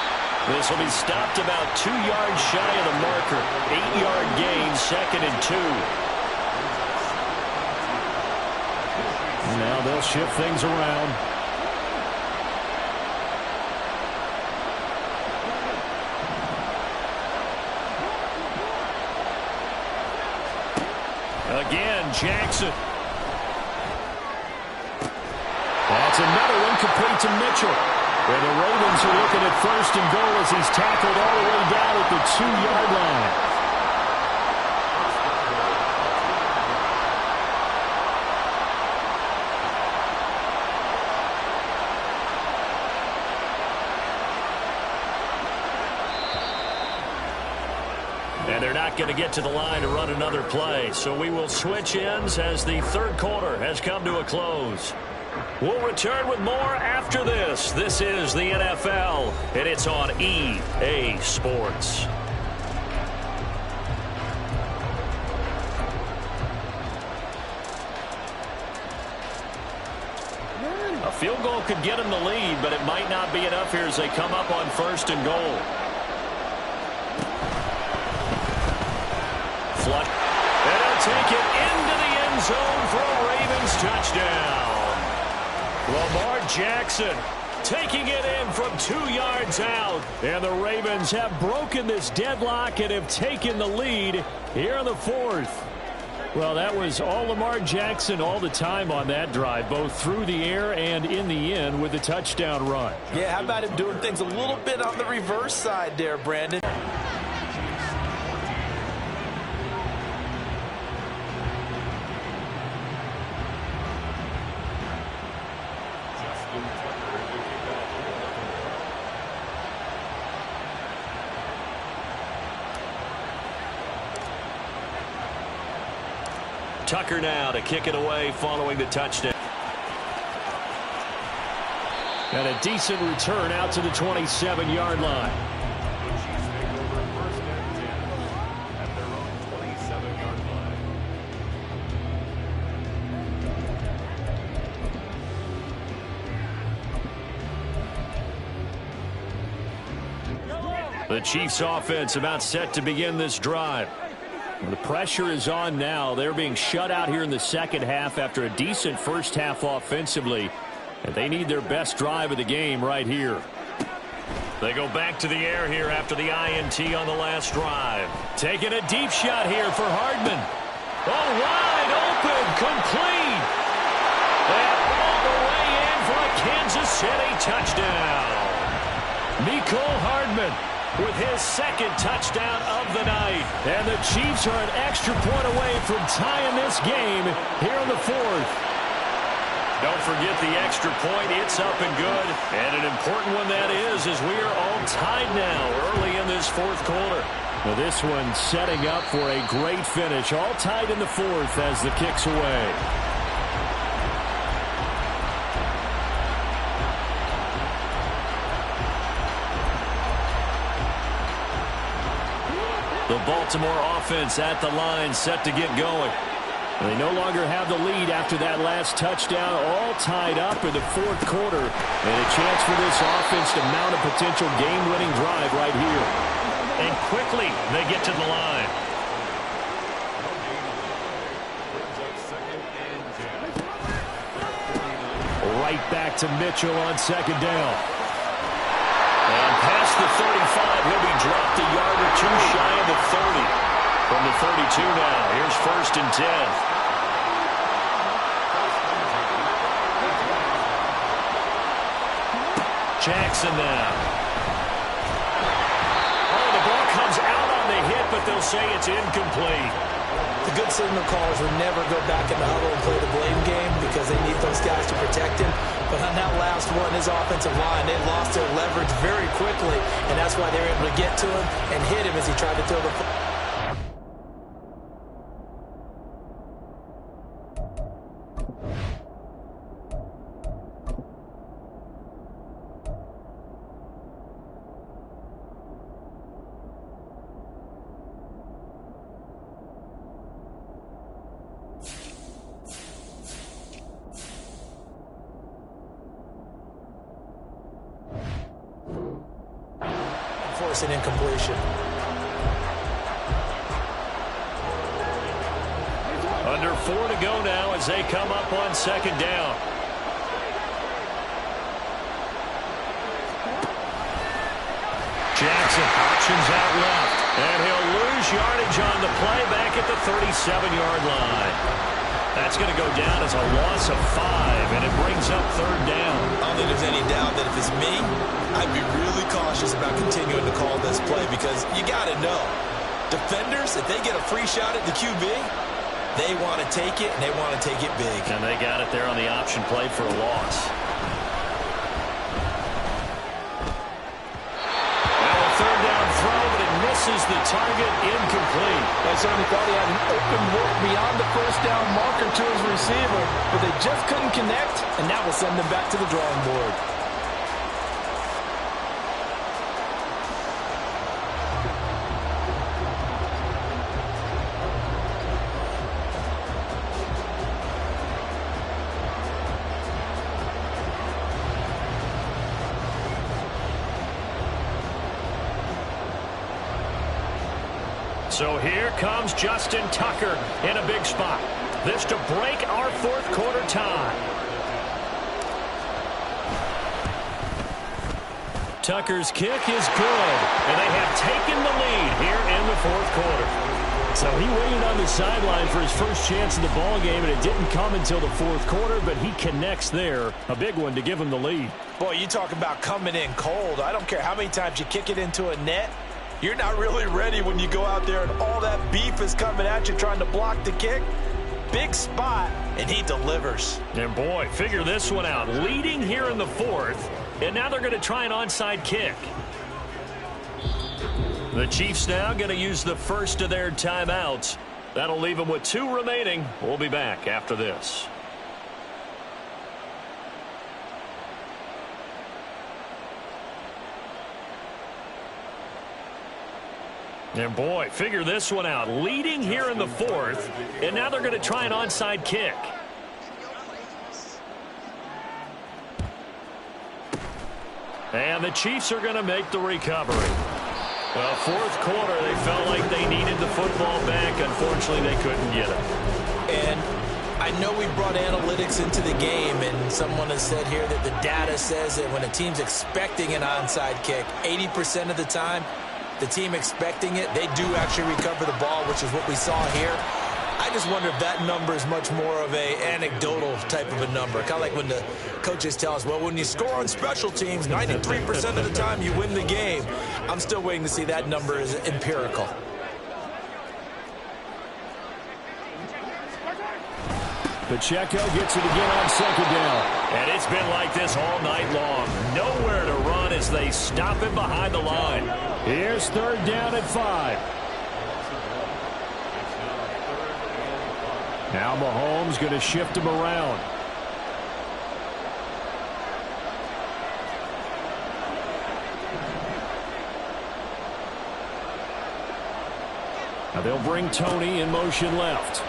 This will be stopped about 2 yards shy of the marker. 8-yard gain, 2nd and 2. Now they'll shift things around. Again, Jackson. That's another one complete to Mitchell. And the Ravens are looking at 1st and goal as he's tackled all the way down at the 2-yard line. And they're not going to get to the line to run another play. So we will switch ends as the 3rd quarter has come to a close. We'll return with more after this. This is the NFL, and it's on EA Sports. A field goal could get them the lead, but it might not be enough here as they come up on 1st and goal. Flush. And they'll take it into the end zone for a Ravens touchdown. Lamar Jackson taking it in from 2 yards out. And the Ravens have broken this deadlock and have taken the lead here in the 4th. Well, that was all Lamar Jackson all the time on that drive, both through the air and in the end with the touchdown run. Yeah, how about him doing things a little bit on the reverse side there, Brandon? Tucker now to kick it away following the touchdown. And a decent return out to the 27-yard line. The Chiefs offense about set to begin this drive. The pressure is on now. They're being shut out here in the 2nd half after a decent first half offensively. And they need their best drive of the game right here. They go back to the air here after the INT on the last drive. Taking a deep shot here for Hardman. Oh, wide open, complete. And all the way in for a Kansas City touchdown. Mecole Hardman with his 2nd touchdown of the night. And the Chiefs are an extra point away from tying this game here in the 4th. Don't forget the extra point. It's up and good. And an important one that is, as we are all tied now early in this 4th quarter. Now this one setting up for a great finish. All tied in the 4th as the kick's away. The Baltimore offense at the line, set to get going. They no longer have the lead after that last touchdown, all tied up in the 4th quarter. And a chance for this offense to mount a potential game-winning drive right here. And quickly, they get to the line. Right back to Mitchell on 2nd down. And past the 35, he'll be dropped a yard or two shy of the 30. From the 32 now, here's 1st and 10. Jackson now. Oh, the ball comes out on the hit, but they'll say it's incomplete. The good signal callers would never go back in the huddle and play the blame game because they need those guys to protect him. But on that last one, his offensive line, they lost their leverage very quickly, and that's why they were able to get to him and hit him as he tried to throw the football. force an incompletion. Under 4 to go now as they come up on second down. Jackson options out left, and he'll lose yardage on the play back at the 37-yard line. That's going to go down as a loss of 5, and it brings up third down. I don't think there's any doubt that if it's me, I'd be really cautious about continuing to call this play because you got to know, defenders, if they get a free shot at the QB, they want to take it, and they want to take it big. And they got it there on the option play for a loss. Third down throw, but it misses the target, incomplete. They certainly thought he had an open look beyond the first down marker to his receiver, but they just couldn't connect, and that will send them back to the drawing board. So here comes Justin Tucker in a big spot. This to break our fourth quarter tie. Tucker's kick is good, and they have taken the lead here in the fourth quarter. So he waited on the sideline for his first chance in the ball game, and it didn't come until the fourth quarter, but he connects there. A big one to give him the lead. Boy, you talk about coming in cold. I don't care how many times you kick it into a net. You're not really ready when you go out there and all that beef is coming at you trying to block the kick. Big spot, and he delivers. And boy, figure this one out. Leading here in the fourth, and now they're going to try an onside kick. The Chiefs now going to use the first of their timeouts. That'll leave them with 2 remaining. We'll be back after this. And boy, figure this one out. Leading here in the fourth, and now they're going to try an onside kick. And the Chiefs are going to make the recovery. Well, fourth quarter, they felt like they needed the football back. Unfortunately, they couldn't get it. And I know we brought analytics into the game, and someone has said here that the data says that when a team's expecting an onside kick, 80% of the time, the team expecting it, they do actually recover the ball, which is what we saw here. I just wonder if that number is much more of a anecdotal type of a number. Kind of like when the coaches tell us, well, when you score on special teams, 93% of the time you win the game. I'm still waiting to see that number is empirical. Pacheco gets it again on second down. And it's been like this all night long. Nowhere to run as they stop him behind the line. Here's third down at 5. Now Mahomes going to shift him around. Now they'll bring Tony in motion left.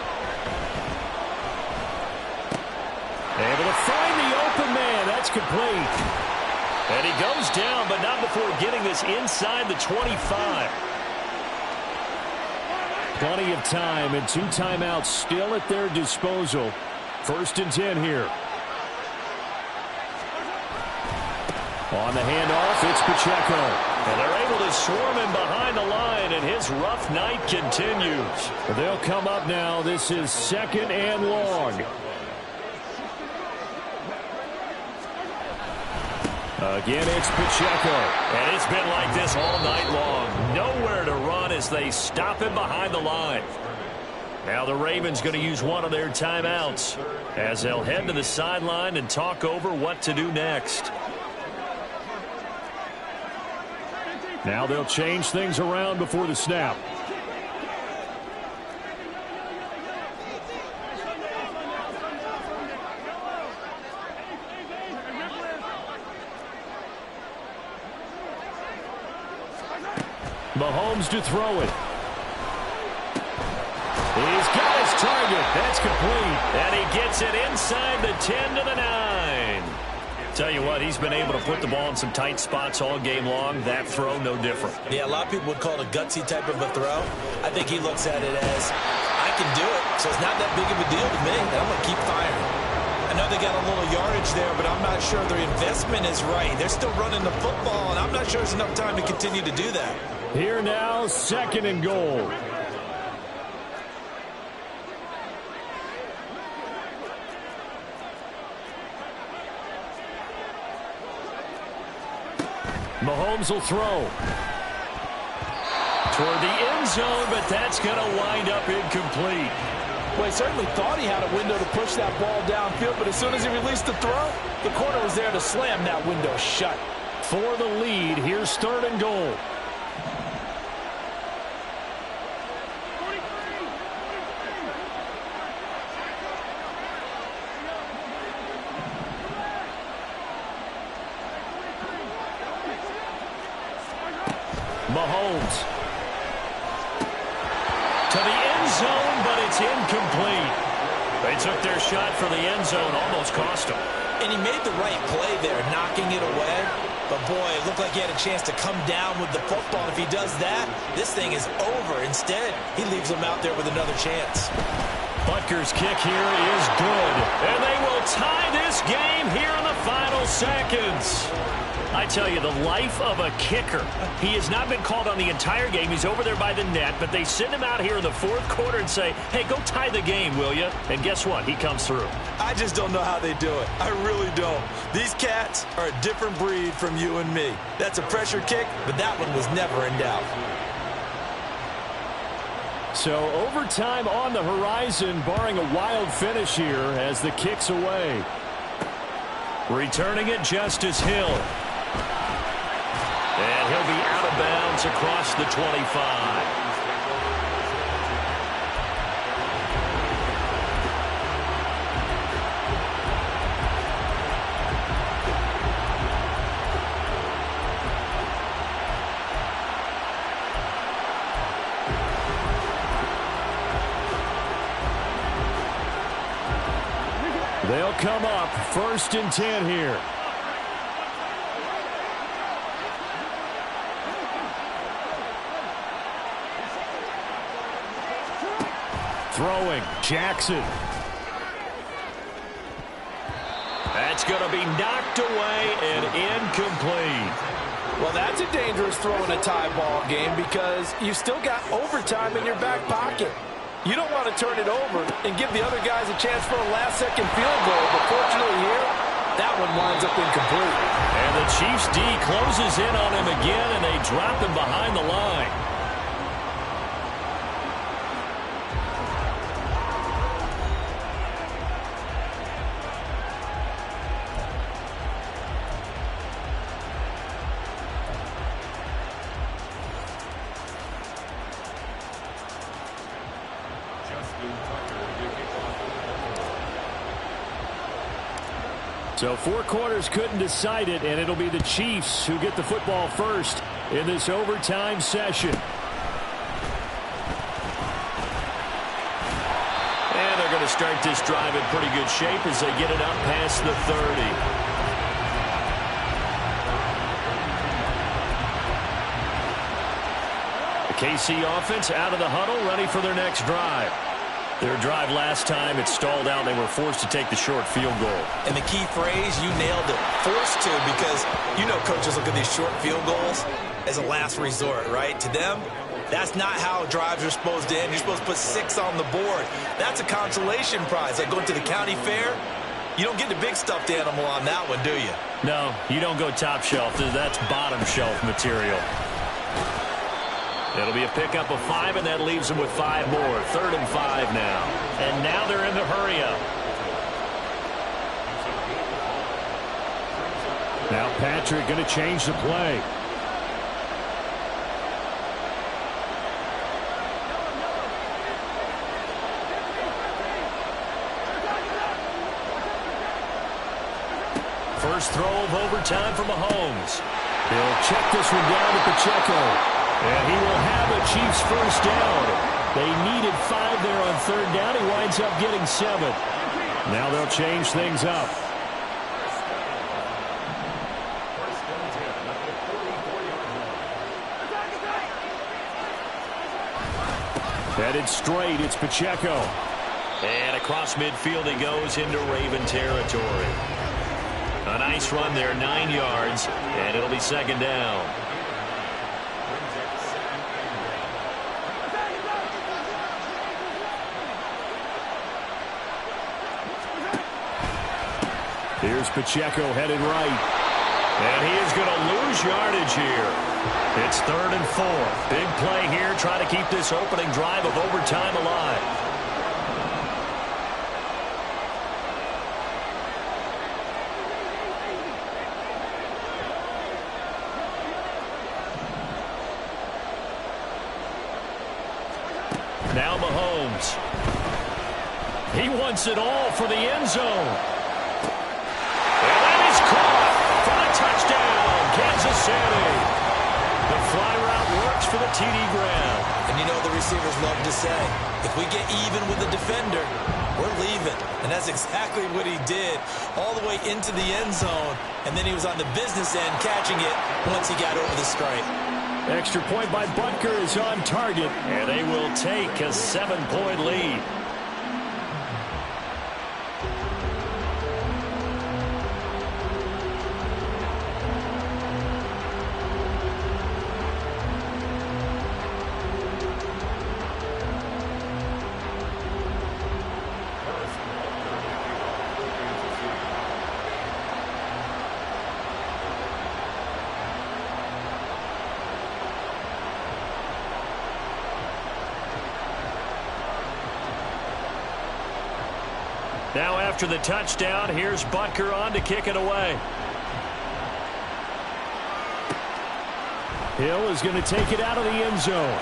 Able to find the open man. That's complete. And he goes down, but not before getting this inside the 25. Plenty of time and 2 timeouts still at their disposal. 1st and 10 here. On the handoff, it's Pacheco. And they're able to swarm him behind the line, and his rough night continues. They'll come up now. This is 2nd and long. Again, it's Pacheco. And it's been like this all night long. Nowhere to run as they stop him behind the line. Now the Ravens going to use one of their timeouts as they'll head to the sideline and talk over what to do next. Now they'll change things around before the snap. Mahomes to throw it. He's got his target. That's complete. And he gets it inside the 10 to the 9. Tell you what, he's been able to put the ball in some tight spots all game long. That throw, no different. Yeah, a lot of people would call it a gutsy type of a throw. I think he looks at it as, I can do it, so it's not that big of a deal to me, and I'm going to keep firing. I know they got a little yardage there, but I'm not sure their investment is right. They're still running the football, and I'm not sure there's enough time to continue to do that. Here now, 2nd and goal. Mahomes will throw toward the end zone, but that's going to wind up incomplete. Well, he certainly thought he had a window to push that ball downfield, but as soon as he released the throw, the corner was there to slam that window shut. For the lead, here's 3rd and goal. Mahomes to the end zone, but it's incomplete. They took their shot for the end zone, almost cost him. And he made the right play there, knocking it away. But, boy, it looked like he had a chance to come down with the football. If he does that, this thing is over. Instead, he leaves him out there with another chance. Butker's kick here is good. And they will tie this game here in the final seconds. I tell you, the life of a kicker. He has not been called on the entire game. He's over there by the net, but they send him out here in the 4th quarter and say, hey, go tie the game, will you? And guess what? He comes through. I just don't know how they do it. I really don't. These cats are a different breed from you and me. That's a pressure kick, but that one was never in doubt. So overtime on the horizon, barring a wild finish here as the kick's away. Returning it, Justice Hill. And he'll be out of bounds across the 25. They'll come up 1st and 10 here. Throwing, Jackson. That's going to be knocked away and incomplete. Well, that's a dangerous throw in a tie ball game because you've still got overtime in your back pocket. You don't want to turn it over and give the other guys a chance for a last-second field goal, but fortunately here, that one winds up incomplete. And the Chiefs' D closes in on him again, and they drop him behind the line. So 4 quarters couldn't decide it, and it'll be the Chiefs who get the football first in this overtime session. And they're going to start this drive in pretty good shape as they get it up past the 30. The KC offense out of the huddle, ready for their next drive. Their drive last time, it stalled out. They were forced to take the short field goal. And the key phrase, you nailed it, forced to, because you know coaches look at these short field goals as a last resort, right? To them, that's not how drives are supposed to end. You're supposed to put 6 on the board. That's a consolation prize. Like going to the county fair, you don't get the big stuffed animal on that one, do you? No, you don't go top shelf. That's bottom shelf material. It'll be a pickup of 5, and that leaves them with 5 more. 3rd and 5 now. And now they're in the hurry-up. Now Patrick going to change the play. First throw of overtime for Mahomes. He'll check this one down to Pacheco. And he will have a Chiefs first down. They needed 5 there on 3rd down. He winds up getting 7. Now they'll change things up. Headed straight, it's Pacheco. And across midfield he goes into Raven territory. A nice run there, 9 yards, and it'll be second down. Here's Pacheco headed right. And he is going to lose yardage here. It's 3rd and 4. Big play here, trying to keep this opening drive of overtime alive. Now Mahomes. He wants it all for the end zone. And that is caught for the touchdown, Kansas City. The fly route works for the TD Graham. And you know the receivers love to say, if we get even with the defender, we're leaving. And that's exactly what he did, all the way into the end zone. And then he was on the business end catching it once he got over the stripe. Extra point by Butker is on target. And they will take a 7-point lead. Now after the touchdown, here's Butker on to kick it away. Hill is going to take it out of the end zone.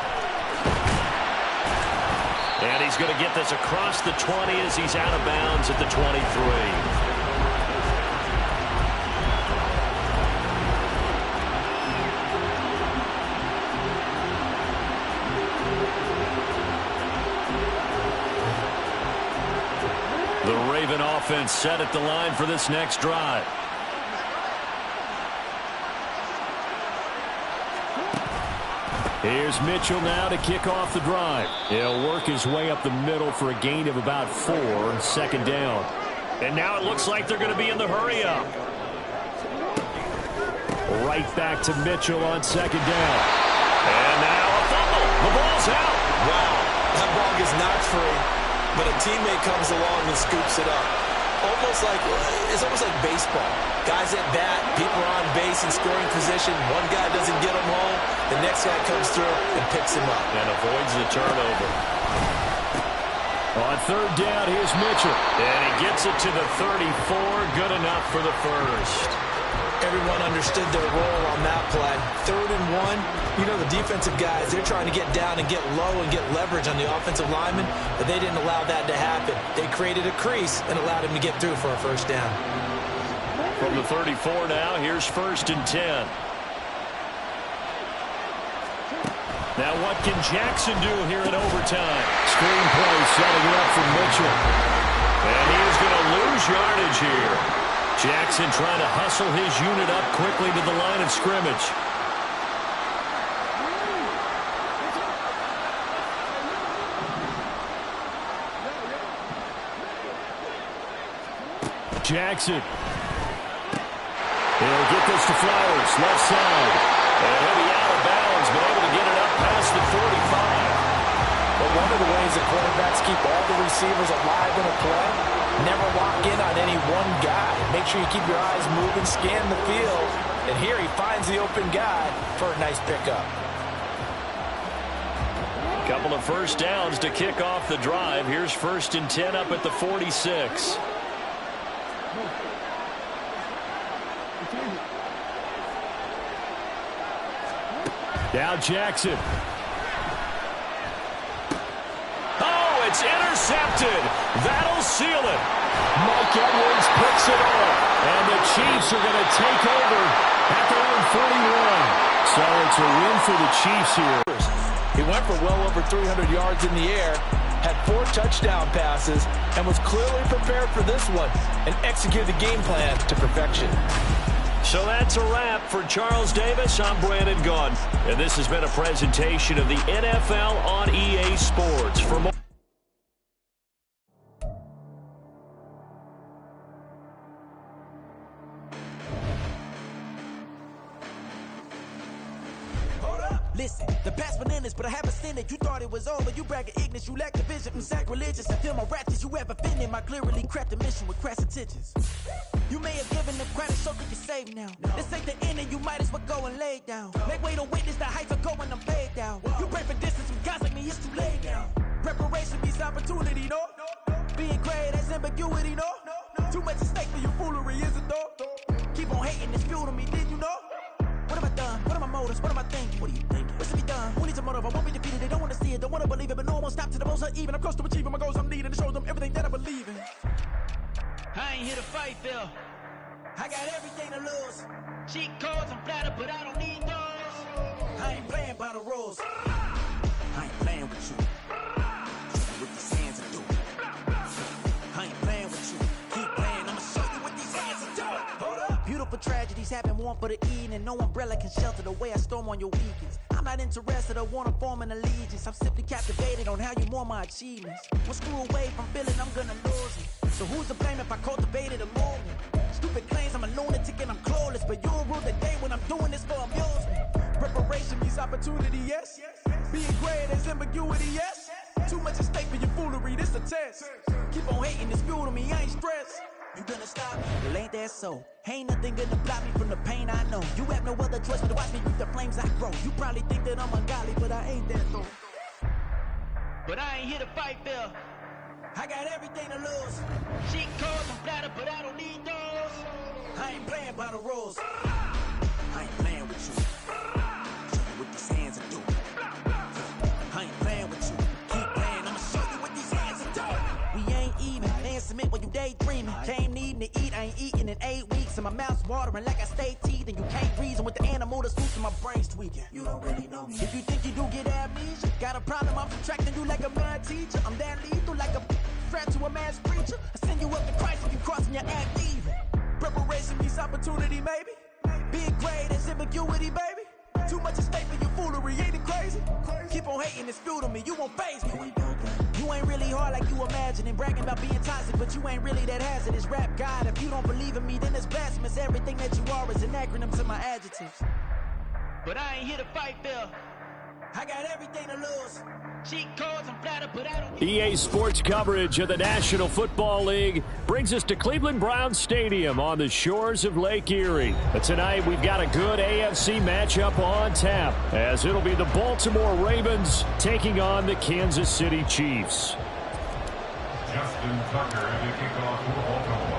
And he's going to get this across the 20 as he's out of bounds at the 23. Offense set at the line for this next drive. Here's Mitchell now to kick off the drive. He'll work his way up the middle for a gain of about 4, second down. And now it looks like they're going to be in the hurry up. Right back to Mitchell on second down. And now a fumble. The ball's out. Wow, that ball gets knocked free, but a teammate comes along and scoops it up. It's almost like baseball. Guys at bat, people are on base in scoring position. One guy doesn't get him home. The next guy comes through and picks him up. And avoids the turnover. On third down, here's Mitchell. And he gets it to the 34. Good enough for the first. Everyone understood their role on that play. 3rd and 1. You know, the defensive guys, they're trying to get down and get low and get leverage on the offensive lineman, but they didn't allow that to happen. They created a crease and allowed him to get through for a first down. From the 34 now, here's 1st and 10. Now what can Jackson do here in overtime? Screen play setting it up for Mitchell. And he is going to lose yardage here. Jackson trying to hustle his unit up quickly to the line of scrimmage. Jackson. He'll get this to Flowers, left side. And he'll be out of bounds, but able to get it up past the 45. But one of the ways that quarterbacks keep all the receivers alive in a play, never lock in on any one guy. Make sure you keep your eyes moving, scan the field. And here he finds the open guy for a nice pickup. Couple of first downs to kick off the drive. Here's 1st and 10 up at the 46. Now Jackson. Oh, it's intercepted. That'll seal it. Mike Edwards picks it off. And the Chiefs are going to take over at their own 41. So it's a win for the Chiefs here. He went for well over 300 yards in the air, had 4 touchdown passes, and was clearly prepared for this one and executed the game plan to perfection. So that's a wrap for Charles Davis. I'm Brandon Gunn. And this has been a presentation of the NFL on EA Sports. For more Listen, the past bananas, but I haven't seen it. You thought it was over, you bragging ignorance, you lack the vision from sacrilegious. I feel my ratchets, you ever offended my clearly crafted mission with crass intentions. You may have given them credit, so that you're safe now. This ain't the end, and you might as well go and lay down. Make way to witness the heights of going, I'm paid down. You pray for distance from guys like me, it's too late now. Preparation beats opportunity, no? Being great, that's ambiguity, no? Too much at stake for your foolery, is it though? Keep on hating, it's fuel to me, did you know? What have I done? What are my motives? What am I thinking? What are you thinking? What's to be done? Who needs a motive? I won't be defeated. They don't want to see it, don't want to believe it, but no one won't stop to the most uneven. I'm close to achieving my goals. I'm needing to show them everything that I believe in. I ain't here to fight, Phil. I got everything to lose. Cheat codes, I'm flattered, but I don't need those. I ain't playing by the rules. I ain't playing with you. With these hands I do. I ain't playing with you. Keep playing, I'ma show you what these hands are doing. Hold up. Beautiful tragedies happen, one for the evening. No umbrella can shelter the way I storm on your weekends. I'm not interested, I wanna form an allegiance. I'm simply captivated on how you mourn my achievements. One screw away from feeling I'm gonna lose it. So who's to blame if I cultivated a movement? Stupid claims I'm a lunatic and I'm clueless, but you'll rule the day when I'm doing this for amusement. Preparation means opportunity, yes. Being great is ambiguity, yes. Too much at stake for your foolery, this a test. Keep on hating, it's fuel to me, I ain't stressed. You gonna stop me? Well, ain't that so? Ain't nothing gonna block me from the pain I know. You have no other choice but to watch me reap the flames I grow. You probably think that I'm ungodly, but I ain't that though. But I ain't here to fight, Phil. I got everything to lose. Cheat codes, I'm flattered, but I don't need those. I ain't playing by the rules. I ain't playing with you. Show you what these hands are doing. I ain't playing with you. Keep playing, I'ma show you what these hands are doing. We ain't even. They ain't submit while you daydreaming. Came needing to eat, I ain't eating in 8 weeks. And my mouth's watering like I stay teeth. And you can't reason with the animal that's loose and my brain's tweaking. You don't really know me. If you think you do get amnesia, got a problem, I'm subtracting you like a mad teacher. I'm that lethal like a threat to a mass preacher. I send you up to Christ if you crossing your act even. Preparation means opportunity, maybe. Being great is ambiguity, baby. Too much at stake for your foolery, ain't it crazy? Keep on hating, it's fuel to me, you won't faze me. You ain't really hard like you imagining. Bragging about being toxic, but you ain't really that hazardous. Rap God, if you don't believe in me, then it's blasphemous. Everything that you are is an acronym to my adjectives. But I ain't here to fight, Phil. I got everything to lose. Cheat codes, I'm flattered, but I don't need EA Sports coverage of the National Football League brings us to Cleveland Browns Stadium on the shores of Lake Erie. But tonight we've got a good AFC matchup on tap, as it'll be the Baltimore Ravens taking on the Kansas City Chiefs. Justin Tucker to kick off for Baltimore.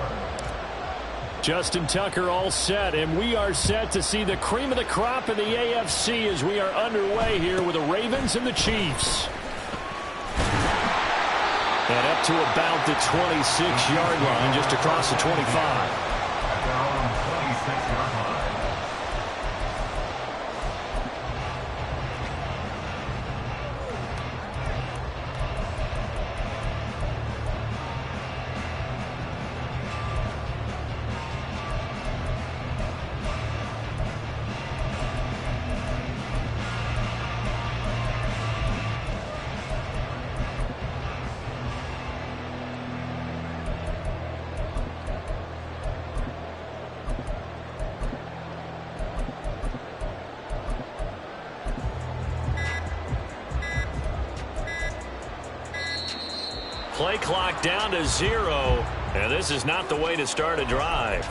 Justin Tucker all set, and we are set to see the cream of the crop in the AFC as we are underway here with the Ravens and the Chiefs. And up to about the 26-yard line, just across the 25. Down 26-yard line. Play clock down to 0, and this is not the way to start a drive.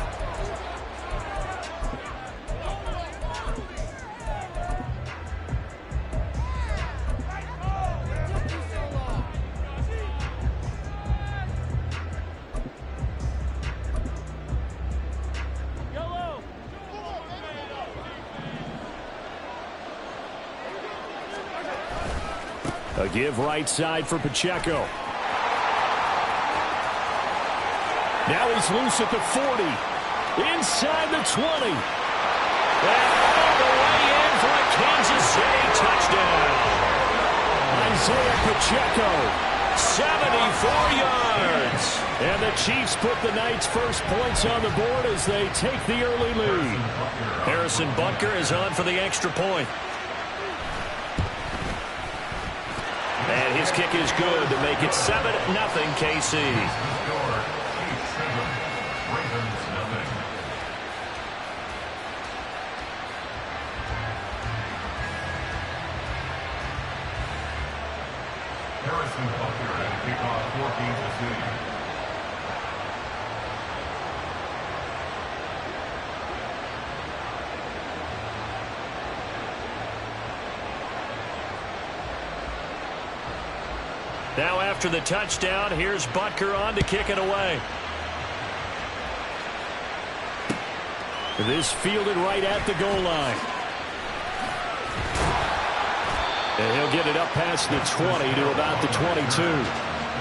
A give right side for Pacheco. Now he's loose at the 40. Inside the 20. And all the way in for a Kansas City touchdown. Isaiah Pacheco 74 yards. And the Chiefs put the Knights' first points on the board as they take the early lead. Harrison Butker is on for the extra point. And his kick is good to make it 7-0 KC. Harrison Butker and kickoff for Kansas City. Now after the touchdown, here's Butker on to kick it away. This fielded right at the goal line. And he'll get it up past the 20 to about the 22. The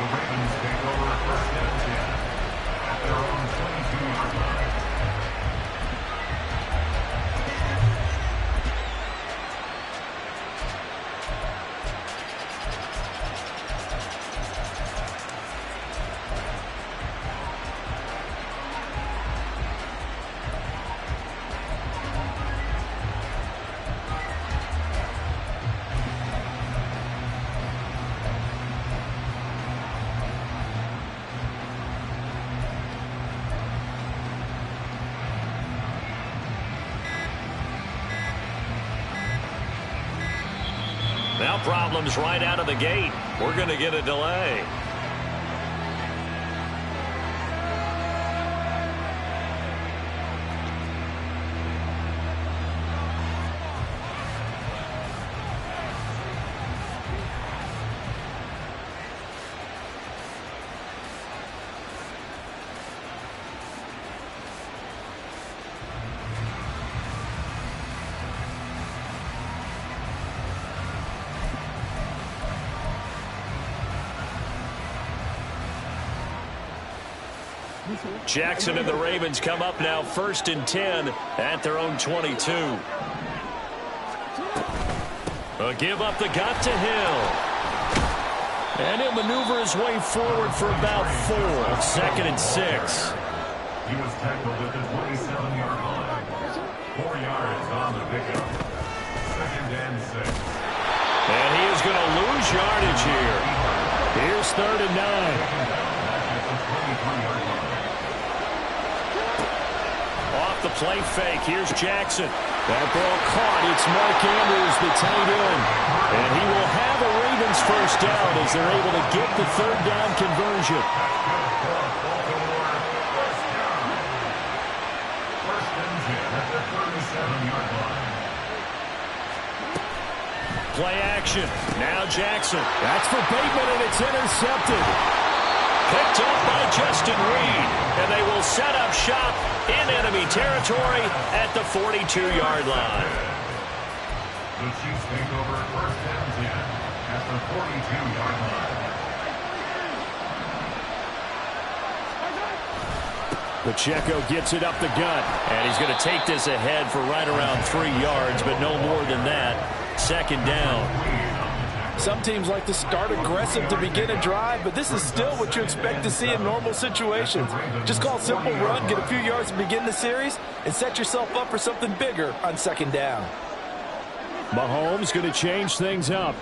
Ravens take over first and 10 at their own 22-yard line. Now problems right out of the gate. We're going to get a delay. Jackson and the Ravens come up now 1st and 10 at their own 22. A give up the gut to Hill. And he'll maneuver his way forward for about 4. 2nd and 6. He was tackled at the 27-yard line. 4 yards on the pickup. 2nd and 6. And he is going to lose yardage here. Here's 3rd and 9. Off the play fake. Here's Jackson. That ball caught. It's Mark Andrews, the tight end. And he will have a Ravens first down as they're able to get the 3rd down conversion. First and 10 at the 37-yard line. Play action. Now Jackson. That's for Bateman, and it's intercepted. Picked up by Justin Reed. And they will set up shop in enemy territory at the 42-yard line. The Chiefs take over 1st and 10 at the 42-yard line. Pacheco gets it up the gut. And he's going to take this ahead for right around 3 yards, but no more than that. 2nd down. Some teams like to start aggressive to begin a drive, but this is still what you expect to see in normal situations. Just call a simple run, get a few yards to begin the series, and set yourself up for something bigger on 2nd down. Mahomes going to change things up.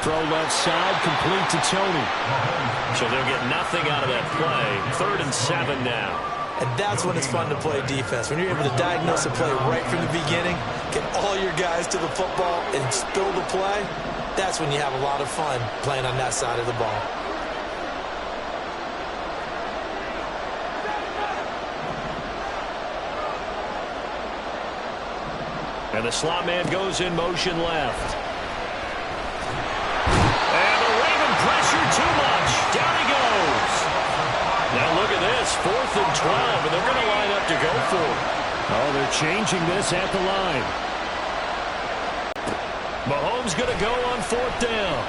Throw left side, complete to Tony. So they'll get nothing out of that play. 3rd and 7 now. And that's when it's fun to play defense. When you're able to diagnose a play right from the beginning, get all your guys to the football, and spill the play, that's when you have a lot of fun playing on that side of the ball. And the slot man goes in motion left. And the Raven pressure too much. Down he goes. Now look at this, 4th and 12, and they're going to line up to go for it. Oh, they're changing this at the line. Mahomes going to go on 4th down.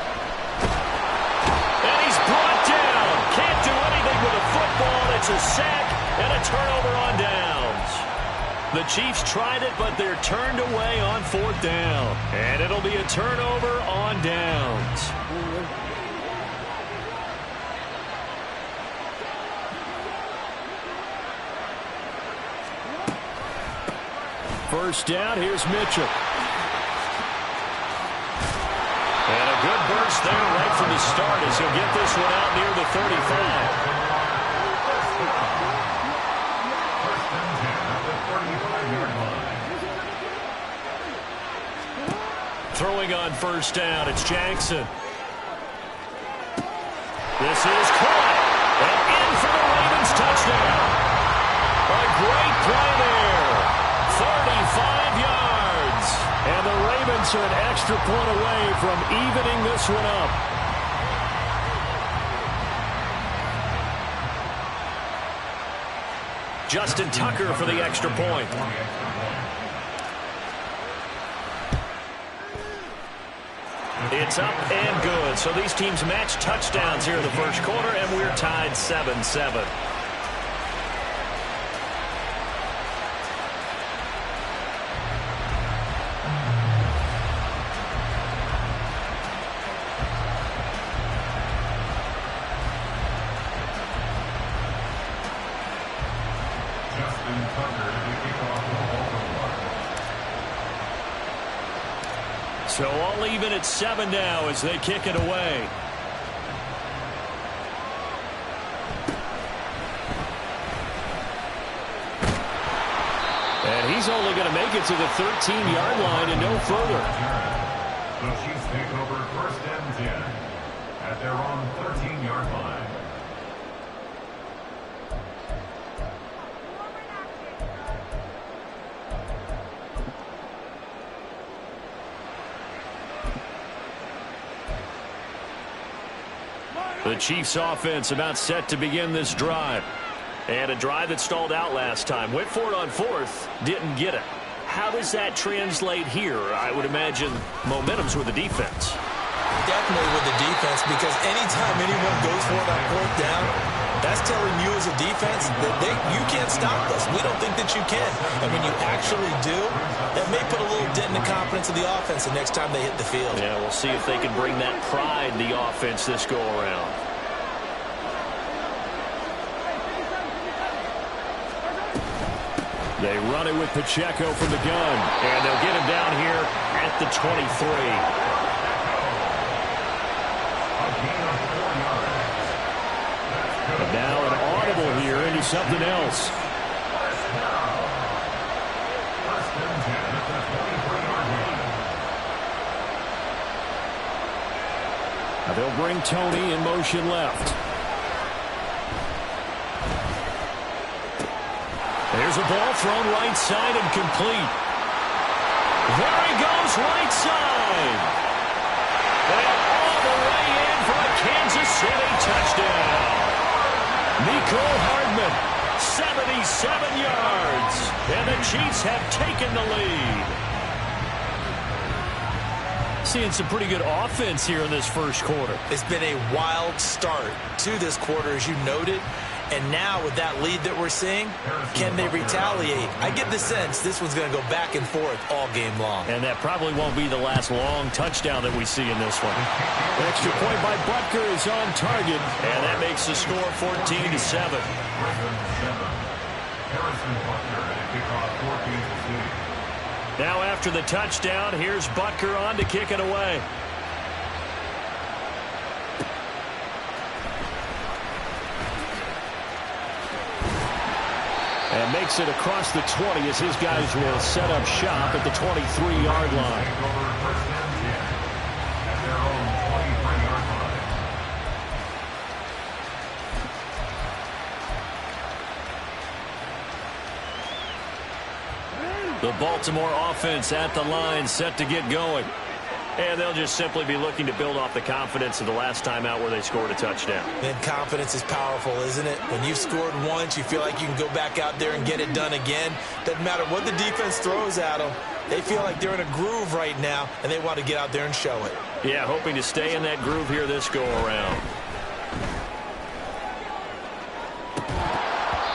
And he's brought down. Can't do anything with a football. It's a sack and a turnover on downs. The Chiefs tried it, but they're turned away on 4th down. And it'll be a turnover on downs. First down, here's Mitchell. And a good burst there right from the start as he'll get this one out near the 35. Throwing on first down, it's Jackson. This is caught. And in for the Ravens touchdown. A great play there. 35 yards. And the Ravens are an extra point away from evening this one up. Justin Tucker for the extra point. It's up and good. So these teams match touchdowns here in the first quarter, and we're tied 7-7. So all even at 7 now as they kick it away. And he's only going to make it to the 13-yard line and no further. The Chiefs take over 1st and 10 at their own 13-yard line. The Chiefs offense about set to begin this drive. And a drive that stalled out last time. Went for it on 4th, didn't get it. How does that translate here? I would imagine momentum's with the defense. Definitely with the defense, because anytime anyone goes for it on 4th down, that's telling you as a defense that you can't stop us. We don't think that you can. And when you actually do, that may put a little dent in the confidence of the offense the next time they hit the field. Yeah, we'll see if they can bring that pride in the offense this go-around. They run it with Pacheco from the gun, and they'll get him down here at the 23. But now an audible here into something else. Now they'll bring Tony in motion left. There's a ball thrown right side and complete. There he goes right side. And all the way in for a Kansas City touchdown. Mecole Hardman, 77 yards. And the Chiefs have taken the lead. Seeing some pretty good offense here in this first quarter. It's been a wild start to this quarter, as you noted. And now with that lead that we're seeing, can they retaliate? I get the sense this one's going to go back and forth all game long. And that probably won't be the last long touchdown that we see in this one. Extra point by Butker is on target, and that makes the score 14-7. Now after the touchdown, here's Butker on to kick it away. And makes it across the 20 as his guys will set up shop at the 23-yard line. The Baltimore offense at the line set to get going. And they'll just simply be looking to build off the confidence of the last time out where they scored a touchdown. And confidence is powerful, isn't it? When you've scored once, you feel like you can go back out there and get it done again. Doesn't matter what the defense throws at them. They feel like they're in a groove right now, and they want to get out there and show it. Yeah, hoping to stay in that groove here this go-around.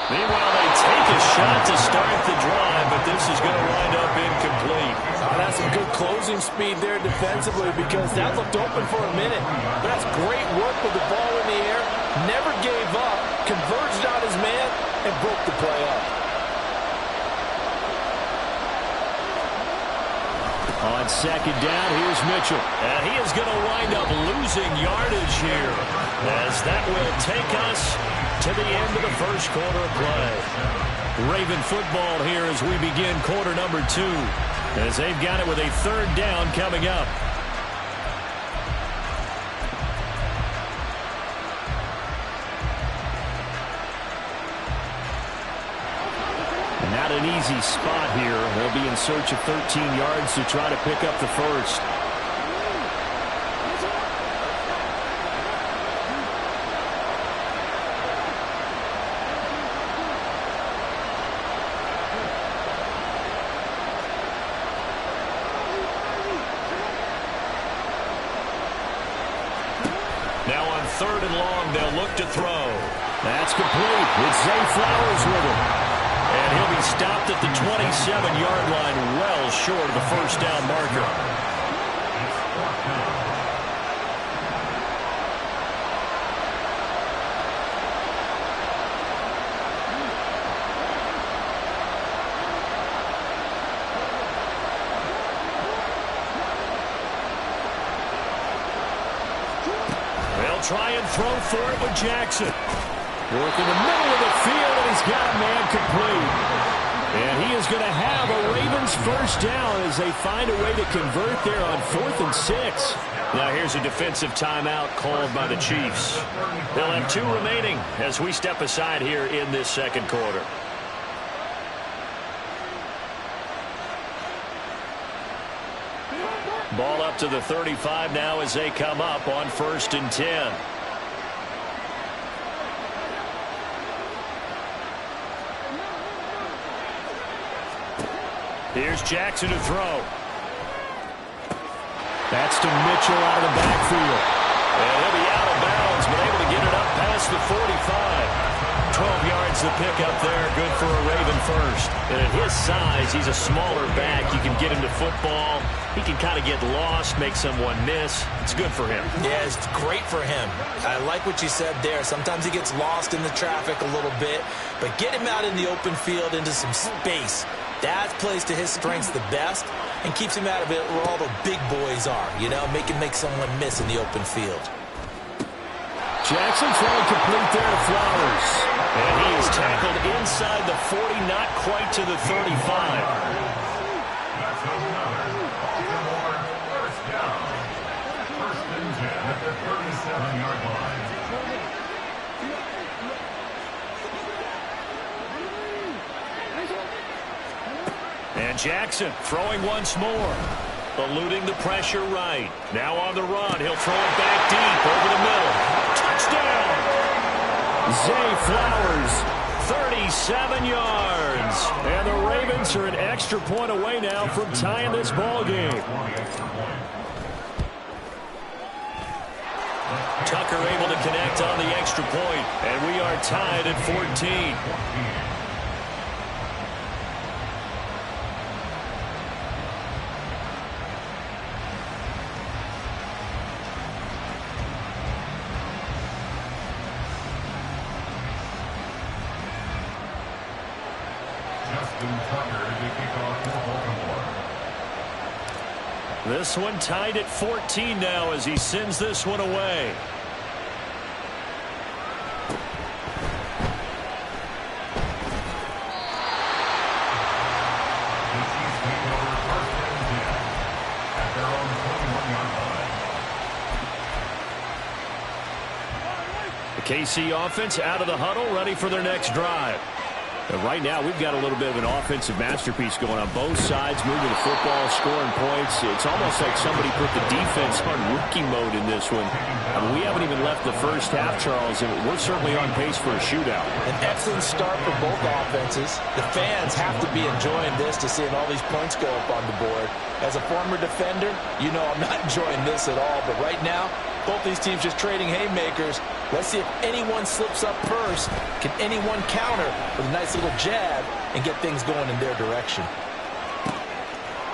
Meanwhile, they take a shot to start the drive, but this is going to wind up incomplete. That's some good closing speed there defensively because that looked open for a minute. But that's great work with the ball in the air. Never gave up, converged on his man, and broke the play up. On second down, here's Mitchell. And he is going to wind up losing yardage here, as that will take us to the end of the first quarter of play. Raven football here as we begin quarter number 2, as they've got it with a third down coming up. Not an easy spot here. They'll be in search of 13 yards to try to pick up the first. Now on third and long, they'll look to throw. That's complete. It's Zay Flowers with it. And he'll be stopped at the 27-yard line, well short of the first down marker. They'll try and throw for it with Jackson. Work in the middle of the field, and he's got a man complete. And he is going to have a Ravens first down as they find a way to convert there on 4th and 6. Now here's a defensive timeout called by the Chiefs. They'll have 2 remaining as we step aside here in this second quarter. Ball up to the 35 now as they come up on 1st and 10. Here's Jackson to throw. That's to Mitchell out of the backfield. And he'll be out of bounds, but able to get it up past the 45. 12 yards to pick up there. Good for a Raven first. And at his size, he's a smaller back. You can get him to football. He can kind of get lost, make someone miss. It's good for him. Yeah, it's great for him. I like what you said there. Sometimes he gets lost in the traffic a little bit, but get him out in the open field into some space. That plays to his strengths the best and keeps him out of it where all the big boys are, you know, make someone miss in the open field. Jackson throwing complete there to Flowers. And he is tackled inside the 40, not quite to the 35. That's another Baltimore first down. 1st and 10 at the 37-yard line. And Jackson throwing once more. Eluding the pressure right. Now on the run. He'll throw it back deep over the middle. Touchdown! Zay Flowers, 37 yards. And the Ravens are an extra point away now from tying this ball game. Tucker able to connect on the extra point. And we are tied at 14. This one tied at 14 now as he sends this one away. The KC offense out of the huddle, ready for their next drive. And right now, we've got a little bit of an offensive masterpiece going on both sides, moving the football, scoring points. It's almost like somebody put the defense on rookie mode in this one. I mean, we haven't even left the first half, Charles, and we're certainly on pace for a shootout. An excellent start for both offenses. The fans have to be enjoying this to seeing all these points go up on the board. As a former defender, you know I'm not enjoying this at all. But right now, both these teams just trading haymakers. Let's see if anyone slips up first. Can anyone counter with a nice little jab and get things going in their direction.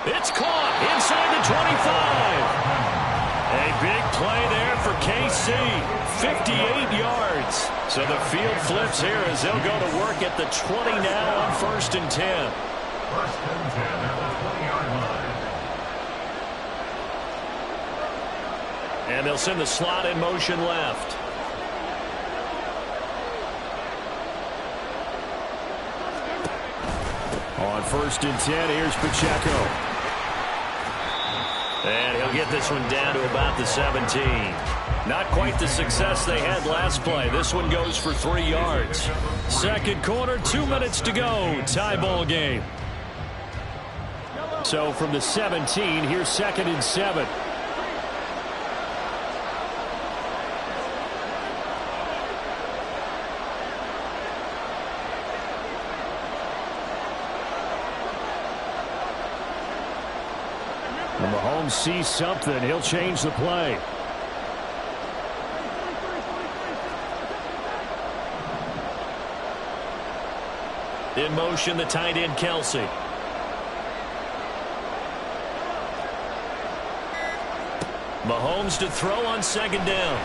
It's caught inside the 25. A big play there for KC. 58 yards. So the field flips here as they'll go to work at the 20 now on 1st and 10. 1st and 10 at the 20-yard line. And they'll send the slot in motion left. On 1st and 10, here's Pacheco. And he'll get this one down to about the 17. Not quite the success they had last play. This one goes for 3 yards. Second quarter, 2 minutes to go. Tie ball game. So from the 17, here's 2nd and 7. When Mahomes sees something, he'll change the play. In motion, the tight end, Kelsey. Mahomes to throw on 2nd down.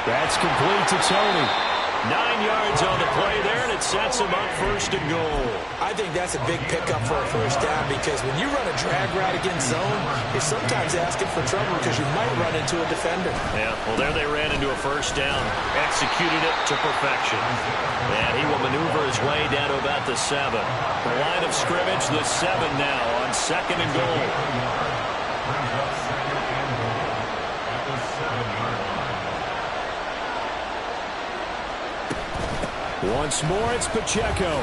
That's complete to Tony. 9 yards on the play there, and it sets him up 1st and goal. I think that's a big pickup for a 1st down because when you run a drag route against zone, you're sometimes asking for trouble because you might run into a defender. Yeah, well, there they ran into a 1st down. Executed it to perfection. And he will maneuver his way down to about the 7. The line of scrimmage, the 7 now on 2nd and goal. Brings up 2nd and goal at the 7-yard line. Once more, it's Pacheco.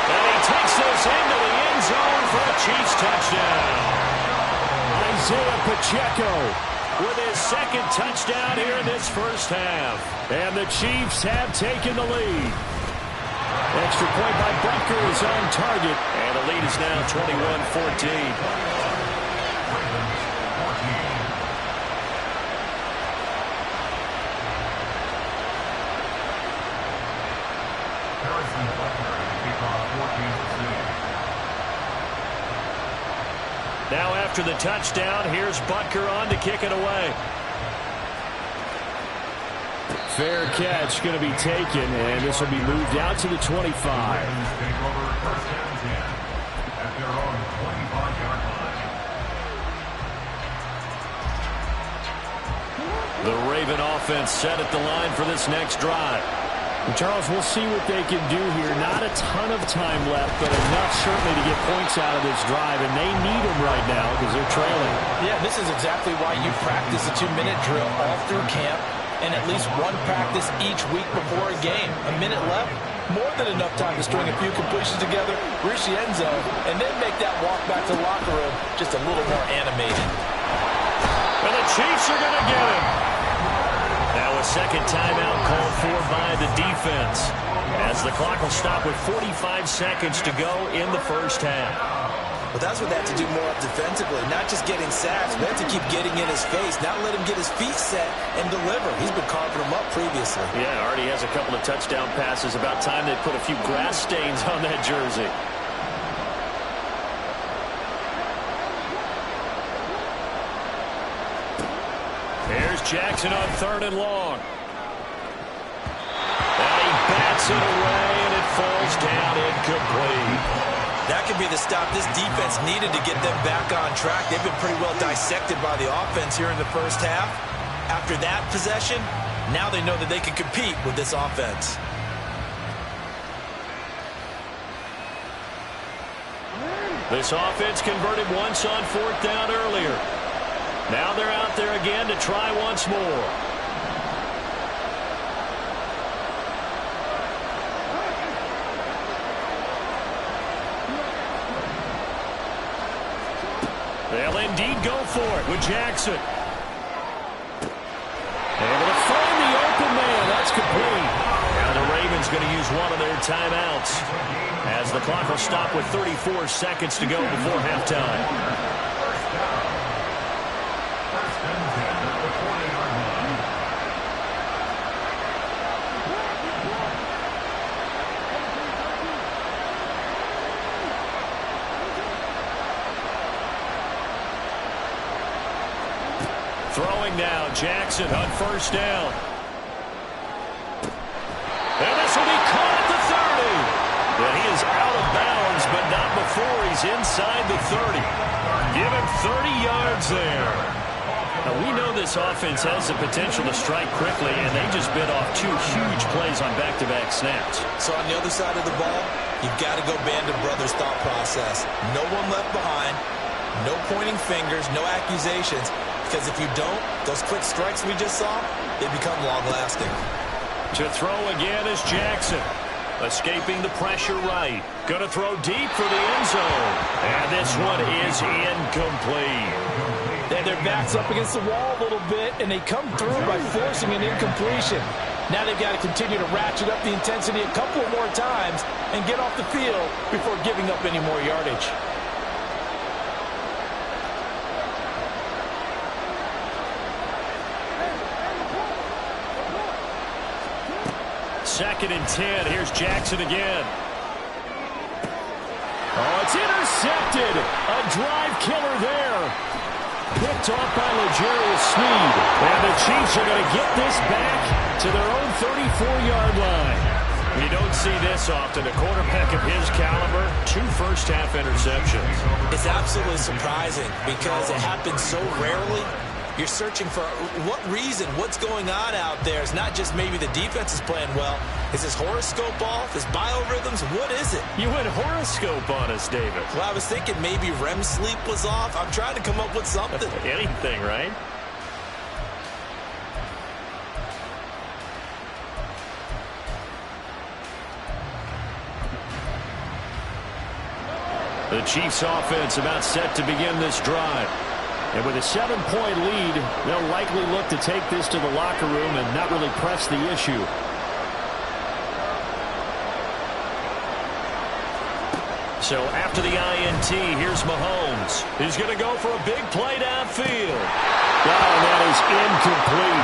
And he takes this into the end zone for a Chiefs touchdown. Isaiah Pacheco with his 2nd touchdown here in this 1st half. And the Chiefs have taken the lead. Extra point by Butker is on target. And the lead is now 21-14. Now after the touchdown, here's Butker on to kick it away. Fair catch going to be taken, and this will be moved out to the 25. Take over 1st and 10 at their own 25-yard line. The Raven offense set at the line for this next drive. Charles, we'll see what they can do here. Not a ton of time left, but enough certainly to get points out of this drive, and they need them right now because they're trailing. Yeah, this is exactly why you practice a 2-minute drill all through camp and at least one practice each week before a game. A minute left, more than enough time to string a few completions together, reach the end zone, and then make that walk back to the locker room just a little more animated. And the Chiefs are going to get him. Now a 2nd timeout called for by the defense as the clock will stop with 45 seconds to go in the 1st half. Well, that's what they have to do more of defensively, not just getting sacks, but have to keep getting in his face, not let him get his feet set and deliver. He's been carving them up previously. Yeah, already has a couple of touchdown passes. About time they put a few grass stains on that jersey. Here's Jackson on 3rd and long. And he bats it away, and it falls down incomplete. That could be the stop this defense needed to get them back on track. They've been pretty well dissected by the offense here in the 1st half. After that possession, now they know that they can compete with this offense. This offense converted once on 4th down earlier. Now they're out there again to try once more. They'll indeed go for it with Jackson. Able to find the open man. That's complete. Now the Ravens going to use one of their timeouts as the clock will stop with 34 seconds to go before halftime. Throwing now, Jackson on first down. And this will be caught at the 30. And he is out of bounds, but not before he's inside the 30. Give him 30 yards there. Now, we know this offense has the potential to strike quickly, and they just bit off 2 huge plays on back-to-back snaps. So on the other side of the ball, you've got to go Band of Brothers thought process. No one left behind, no pointing fingers, no accusations, because if you don't, those quick strikes we just saw, they become long-lasting. To throw again is Jackson. Escaping the pressure right. Going to throw deep for the end zone. And this one is incomplete. Then their back's up against the wall a little bit, and they come through by forcing an incompletion. Now they've got to continue to ratchet up the intensity a couple of more times and get off the field before giving up any more yardage. Second and 10. Here's Jackson again. Oh, it's intercepted. A drive killer there. Picked off by L'Jarius Sneed. And the Chiefs are going to get this back to their own 34-yard line. You don't see this often. A quarterback of his caliber, 2 first-half interceptions. It's absolutely surprising because it happens so rarely. You're searching for what reason, what's going on out there. It's not just maybe the defense is playing well. Is his horoscope off? Is biorhythms? What is it? You went horoscope on us, David. Well, I was thinking maybe REM sleep was off. I'm trying to come up with something. Anything, right? The Chiefs offense about set to begin this drive. And with a 7-point lead, they'll likely look to take this to the locker room and not really press the issue. So after the INT, here's Mahomes. He's going to go for a big play downfield. Wow, that is incomplete.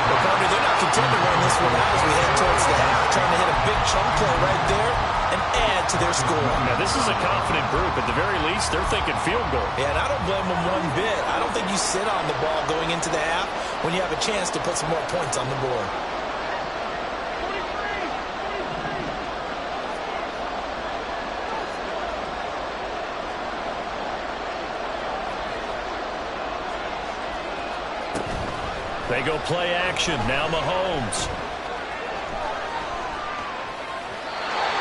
Well, partner, they're not content to run this one out as we head towards the half, trying to hit a big chunk play right there and add to their score. Now, this is a confident group. At the very least, they're thinking field goal. Yeah, and I don't blame them one bit. I don't think you sit on the ball going into the half when you have a chance to put some more points on the board. They go play action. Now Mahomes.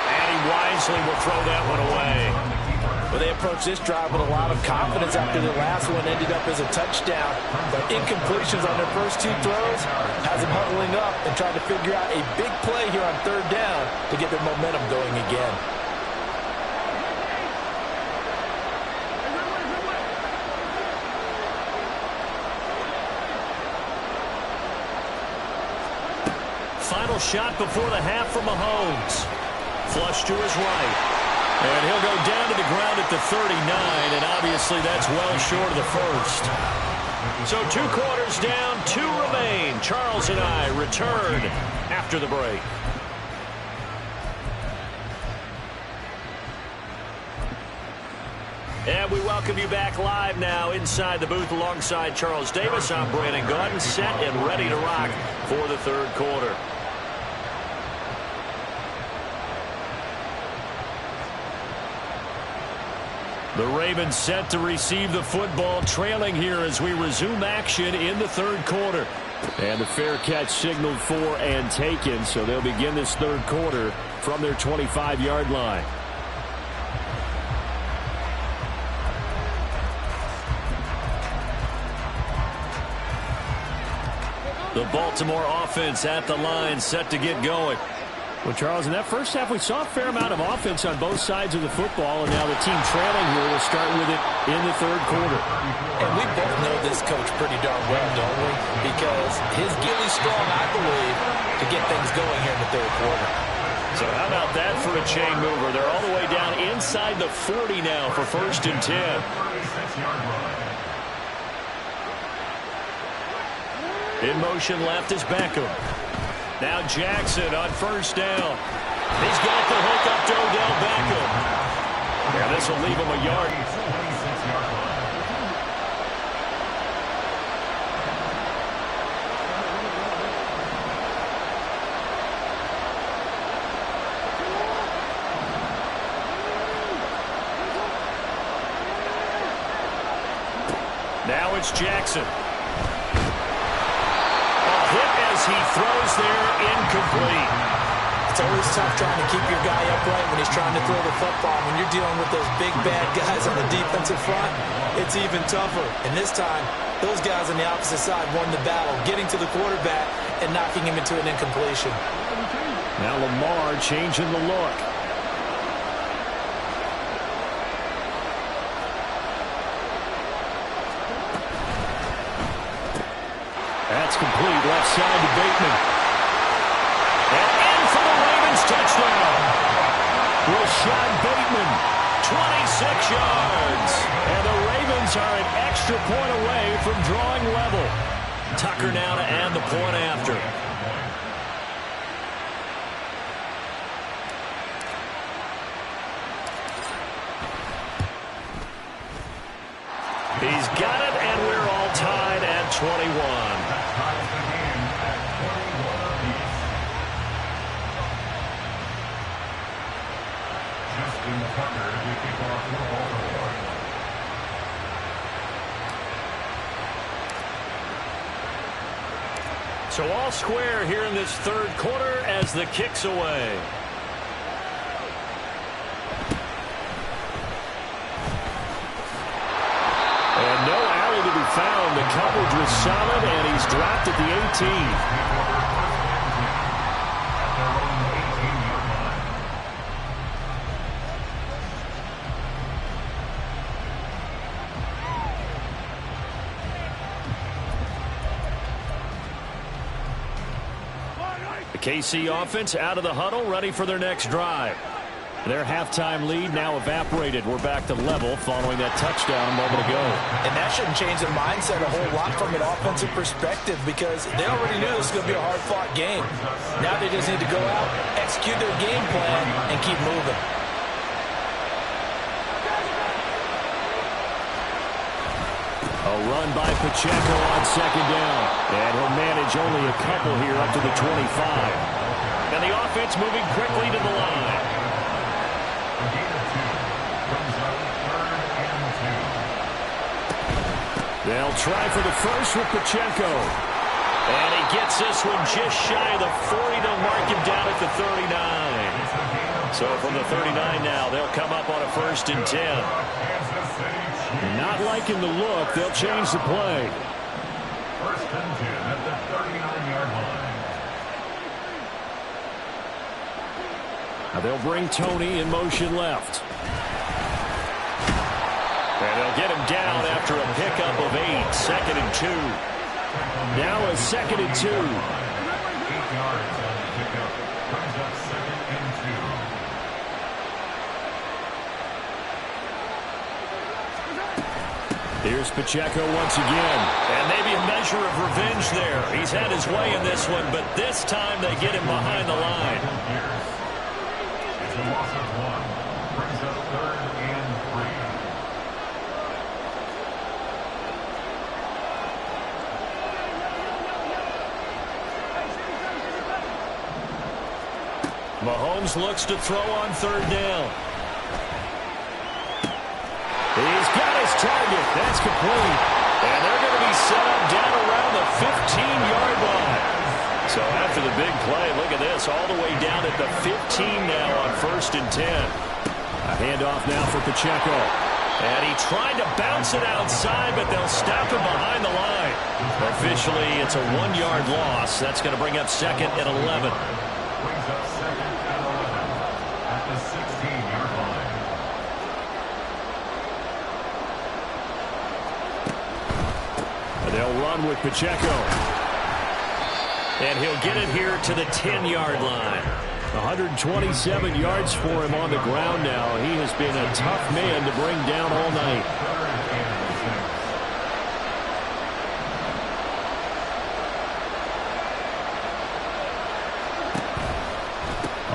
And he wisely will throw that one away. Well, they approached this drive with a lot of confidence after the last one ended up as a touchdown. But incompletions on their first 2 throws has them huddling up and trying to figure out a big play here on 3rd down to get their momentum going again. Final shot before the half for Mahomes. Flush to his right. And he'll go down to the ground at the 39, and obviously that's well short of the first. So 2 quarters down, 2 remain. Charles and I return after the break. And we welcome you back live now inside the booth alongside Charles Davis. I'm Brandon Gaudin, set and ready to rock for the 3rd quarter. The Ravens set to receive the football, trailing here as we resume action in the 3rd quarter. And the fair catch signaled for and taken, so they'll begin this 3rd quarter from their 25-yard line. The Baltimore offense at the line, set to get going. Well, Charles, in that first half, we saw a fair amount of offense on both sides of the football, and now the team trailing here will start with it in the 3rd quarter. And we both know this coach pretty darn well, don't we? Because his really strong, I believe, to get things going here in the 3rd quarter. So how about that for a chain mover? They're all the way down inside the 40 now for 1st and 10. In motion left is Beckham. Now Jackson on 1st down. He's got the hook up to Odell Beckham. Yeah, this will leave him a yard. Now it's Jackson. A hit as he throws there, incomplete. It's always tough trying to keep your guy upright when he's trying to throw the football. When you're dealing with those big, bad guys on the defensive front, it's even tougher. And this time, those guys on the opposite side won the battle, getting to the quarterback and knocking him into an incompletion. Now Lamar changing the look. That's complete. Left side to Bateman. And in for the Ravens touchdown. Rashad Bateman, 26 yards. And the Ravens are an extra point away from drawing level. Tucker now to add the point after. He's got it, and we're all tied at 21. So all square here in this third quarter as the kick's away. And no alley to be found. The coverage was solid, and he's dropped at the 18. KC offense out of the huddle, ready for their next drive. Their halftime lead now evaporated. We're back to level following that touchdown a moment ago. And that shouldn't change the mindset a whole lot from an offensive perspective because they already knew this was going to be a hard-fought game. Now they just need to go out, execute their game plan, and keep moving. A run by Pacheco on second down. And he'll manage only a couple here up to the 25. And the offense moving quickly to the line. They'll try for the first with Pacheco. And he gets this one just shy of the 40. They'll mark him down at the 39. So from the 39 now, they'll come up on a 1st and 10. Not liking the look. They'll change the play. 1st and 10 at the 39-yard line. Now they'll bring Tony in motion left. And they'll get him down after a pickup of 8. 2nd and 2. Now a 2nd and 2. 8 yards on the pickup. Brings up 2nd and 2. Here's Pacheco once again. And maybe a measure of revenge there. He's had his way in this one, but this time they get him behind the line. It's a loss of 1. Brings up 3rd and 3. Mahomes looks to throw on 3rd down. He's got his target. That's complete. And they're going to be set up down around the 15-yard line. So after the big play, look at this, all the way down at the 15 now on 1st and 10. A handoff now for Pacheco. And he tried to bounce it outside, but they'll stop him behind the line. Officially, it's a 1-yard loss. That's going to bring up 2nd and 11. Brings up 2nd and 11 at the 16-yard line. They'll run with Pacheco. And he'll get it here to the 10-yard line. 127 yards for him on the ground now. He has been a tough man to bring down all night.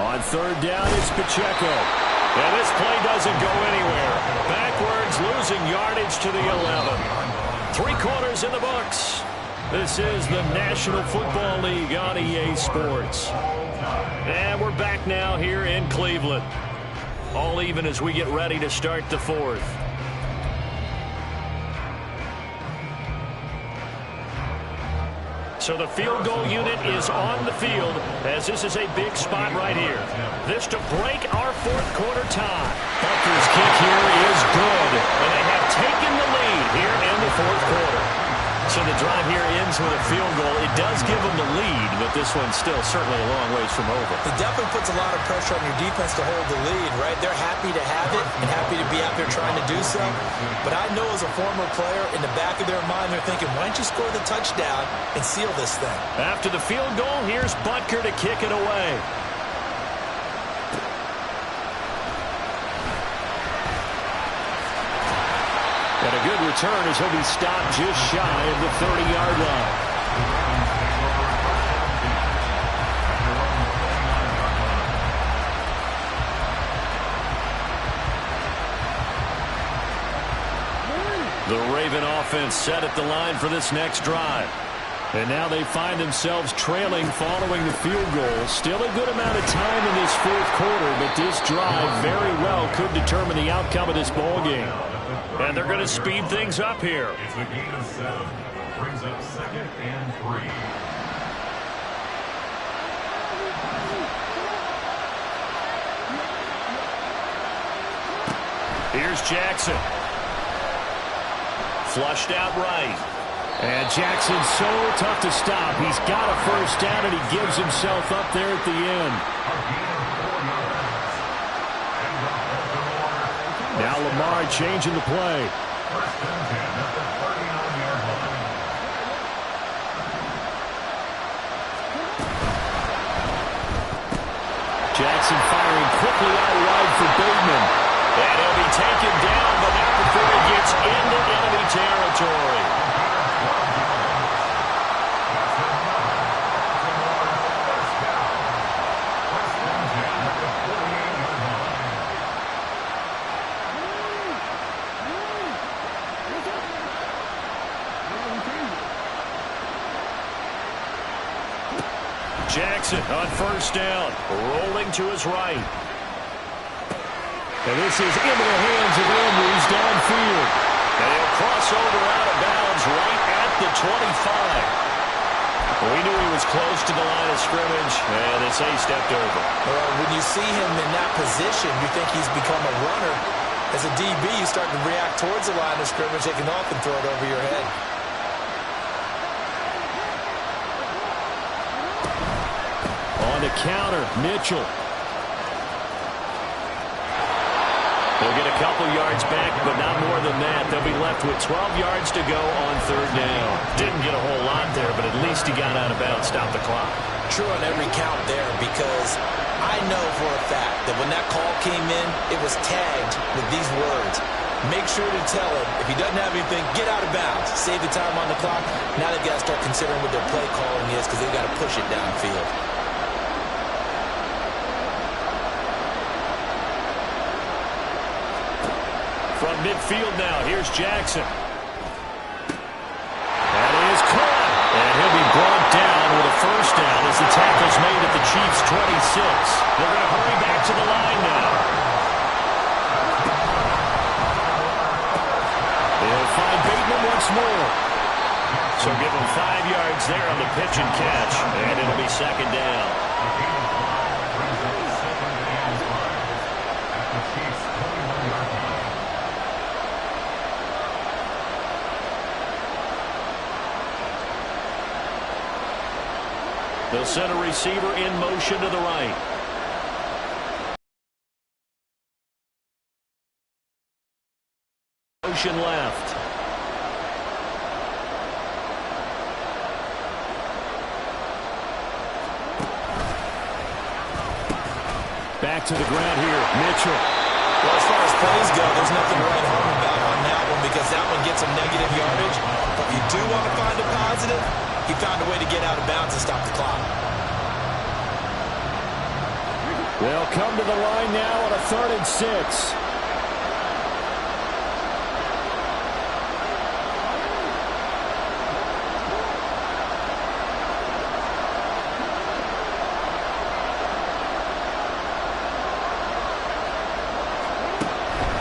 On 3rd down, it's Pacheco. And this play doesn't go anywhere. Backwards, losing yardage to the 11. 3 quarters in the books. This is the National Football League on EA Sports. And we're back now here in Cleveland. All even as we get ready to start the 4th. So the field goal unit is on the field as this is a big spot right here. This to break our fourth quarter tie. Butker's kick here is good, and they have taken the lead here in the fourth quarter. So the drive here ends with a field goal. It does give them the lead, but this one's still certainly a long ways from over. It definitely puts a lot of pressure on your defense to hold the lead, right? They're happy to have it and happy to be out there trying to do so. But I know as a former player, in the back of their mind, they're thinking, why don't you score the touchdown and seal this thing? After the field goal, here's Butker to kick it away. And a good return as he'll be stopped just shy of the 30-yard line. The Raven offense set at the line for this next drive. And now they find themselves trailing following the field goal. Still a good amount of time in this fourth quarter, but this drive very well could determine the outcome of this ball game. And they're going to speed things up here. It's a gain of 7. Brings up 2nd and 3. Here's Jackson. Flushed out right. And Jackson's so tough to stop. He's got a first down, and he gives himself up there at the end. Now Lamar changing the play. Jackson firing quickly out wide for Bateman. And he'll be taken down, but not before he gets into enemy territory. Jackson on first down, rolling to his right. And this is into the hands of Andrews downfield. And he'll cross over out of bounds right at the 25. We knew he was close to the line of scrimmage, and they say he stepped over. Well, when you see him in that position, you think he's become a runner. As a DB, you start to react towards the line of scrimmage. They can often throw it over your head. On the counter, Mitchell. They'll get a couple yards back, but not more than that. They'll be left with 12 yards to go on third down. Didn't get a whole lot there, but at least he got out of bounds, stopped the clock. True on every count there, because I know for a fact that when that call came in, it was tagged with these words. Make sure to tell him, if he doesn't have anything, get out of bounds. Save the time on the clock. Now they've got to start considering what their play calling is, because they've got to push it downfield. From midfield now, here's Jackson. That is caught. And he'll be brought down with a first down as the tackle's made at the Chiefs' 26. They're going to hurry back to the line now. They'll find Bateman once more. So give him 5 yards there on the pitch and catch. And it'll be second down. They'll send a receiver in motion to the right. Motion left. Back to the ground here, Mitchell. Well, as far as plays go, there's nothing to write home about on that one because that one gets him negative yardage. But if you do want to find a positive, he found a way to get out of bounds and stop the clock. They'll come to the line now on a 3rd and 6.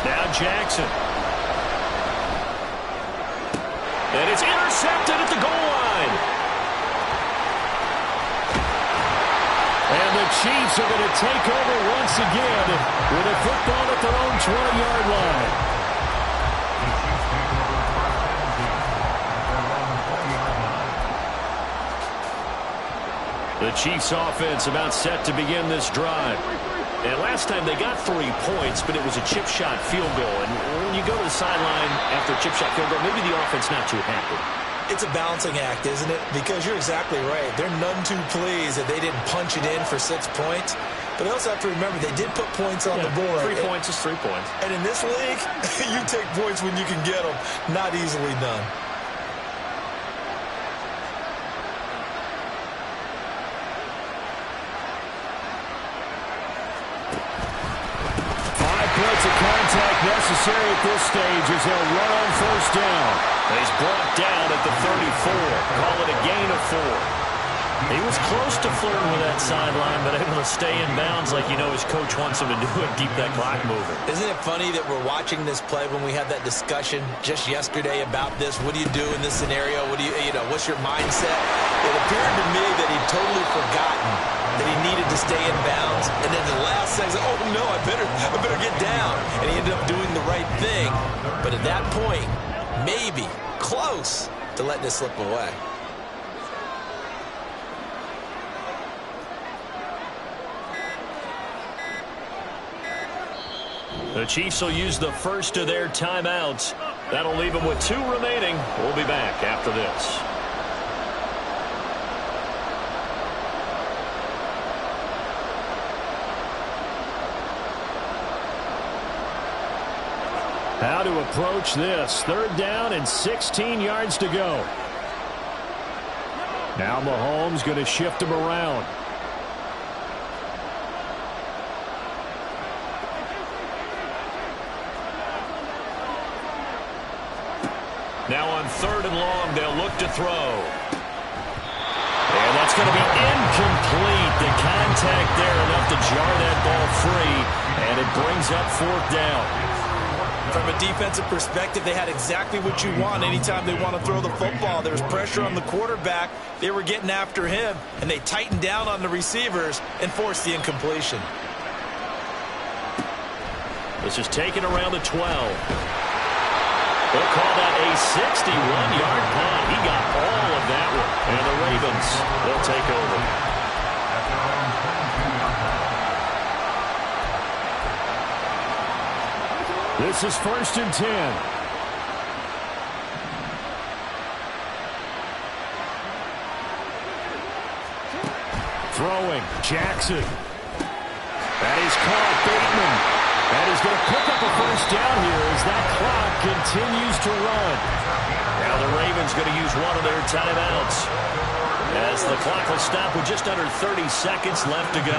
Now Jackson. And it's intercepted at the goal line. the Chiefs are going to take over once again with a football at their own 20-yard line. The Chiefs offense about set to begin this drive. And last time they got 3 points, but it was a chip shot field goal. And when you go to the sideline after a chip shot field goal, maybe the offense not too happy. It's a balancing act, isn't it? Because you're exactly right. They're none too pleased that they didn't punch it in for 6 points. But they also have to remember they did put points on the board. 3 points is 3 points. And in this league, you take points when you can get them. Not easily done. Contact necessary at this stage as they'll run on first down. He's brought down at the 34. Call it a gain of 4. He was close to flirting with that sideline, but able to stay in bounds like you know his coach wants him to do and keep that clock moving. Isn't it funny that we're watching this play when we had that discussion just yesterday about this? What do you do in this scenario? What do you know, what's your mindset? It appeared to me that he'd totally forgotten that he needed to stay in bounds. And then the last second, oh no, I better get down. And he ended up doing the right thing. But at that point, maybe close to letting it slip away. The Chiefs will use the first of their timeouts. That'll leave them with 2 remaining. We'll be back after this. How to approach this. 3rd down and 16 yards to go. Now Mahomes going to shift him around. Now on 3rd and long, they'll look to throw. And that's going to be incomplete. The contact there enough to jar that ball free, and it brings up 4th down. From a defensive perspective, they had exactly what you want anytime they want to throw the football. There was pressure on the quarterback. They were getting after him, and they tightened down on the receivers and forced the incompletion. This is taken around the 12. They'll call that a 61-yard punt. He got all of that one. And the Ravens, they'll take over. This is 1st and 10. Throwing, Jackson. That is caught, Bateman. And he's going to pick up a first down here as that clock continues to run. Now the Ravens going to use one of their timeouts as the clock will stop with just under 30 seconds left to go.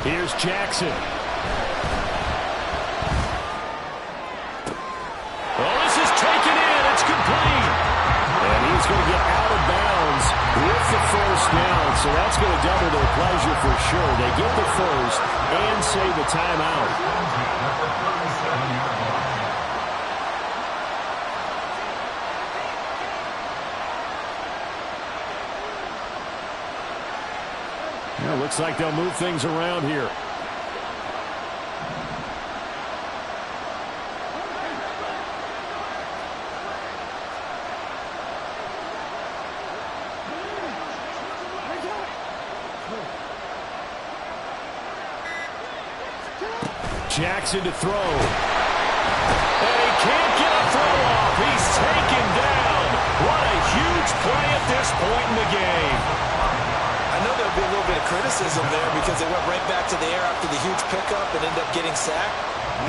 Here's Jackson. Oh, this is taken in. It's complete. And he's going to get out of bounds with the first down. So that's going to double their pleasure for sure. They get the first and save the timeout. Yeah, looks like they'll move things around here. Jackson to throw. And he can't get a throw off. He's taken down. What a huge play at this point in the game. I know there'll be a little bit of criticism there because they went right back to the air after the huge pickup and ended up getting sacked.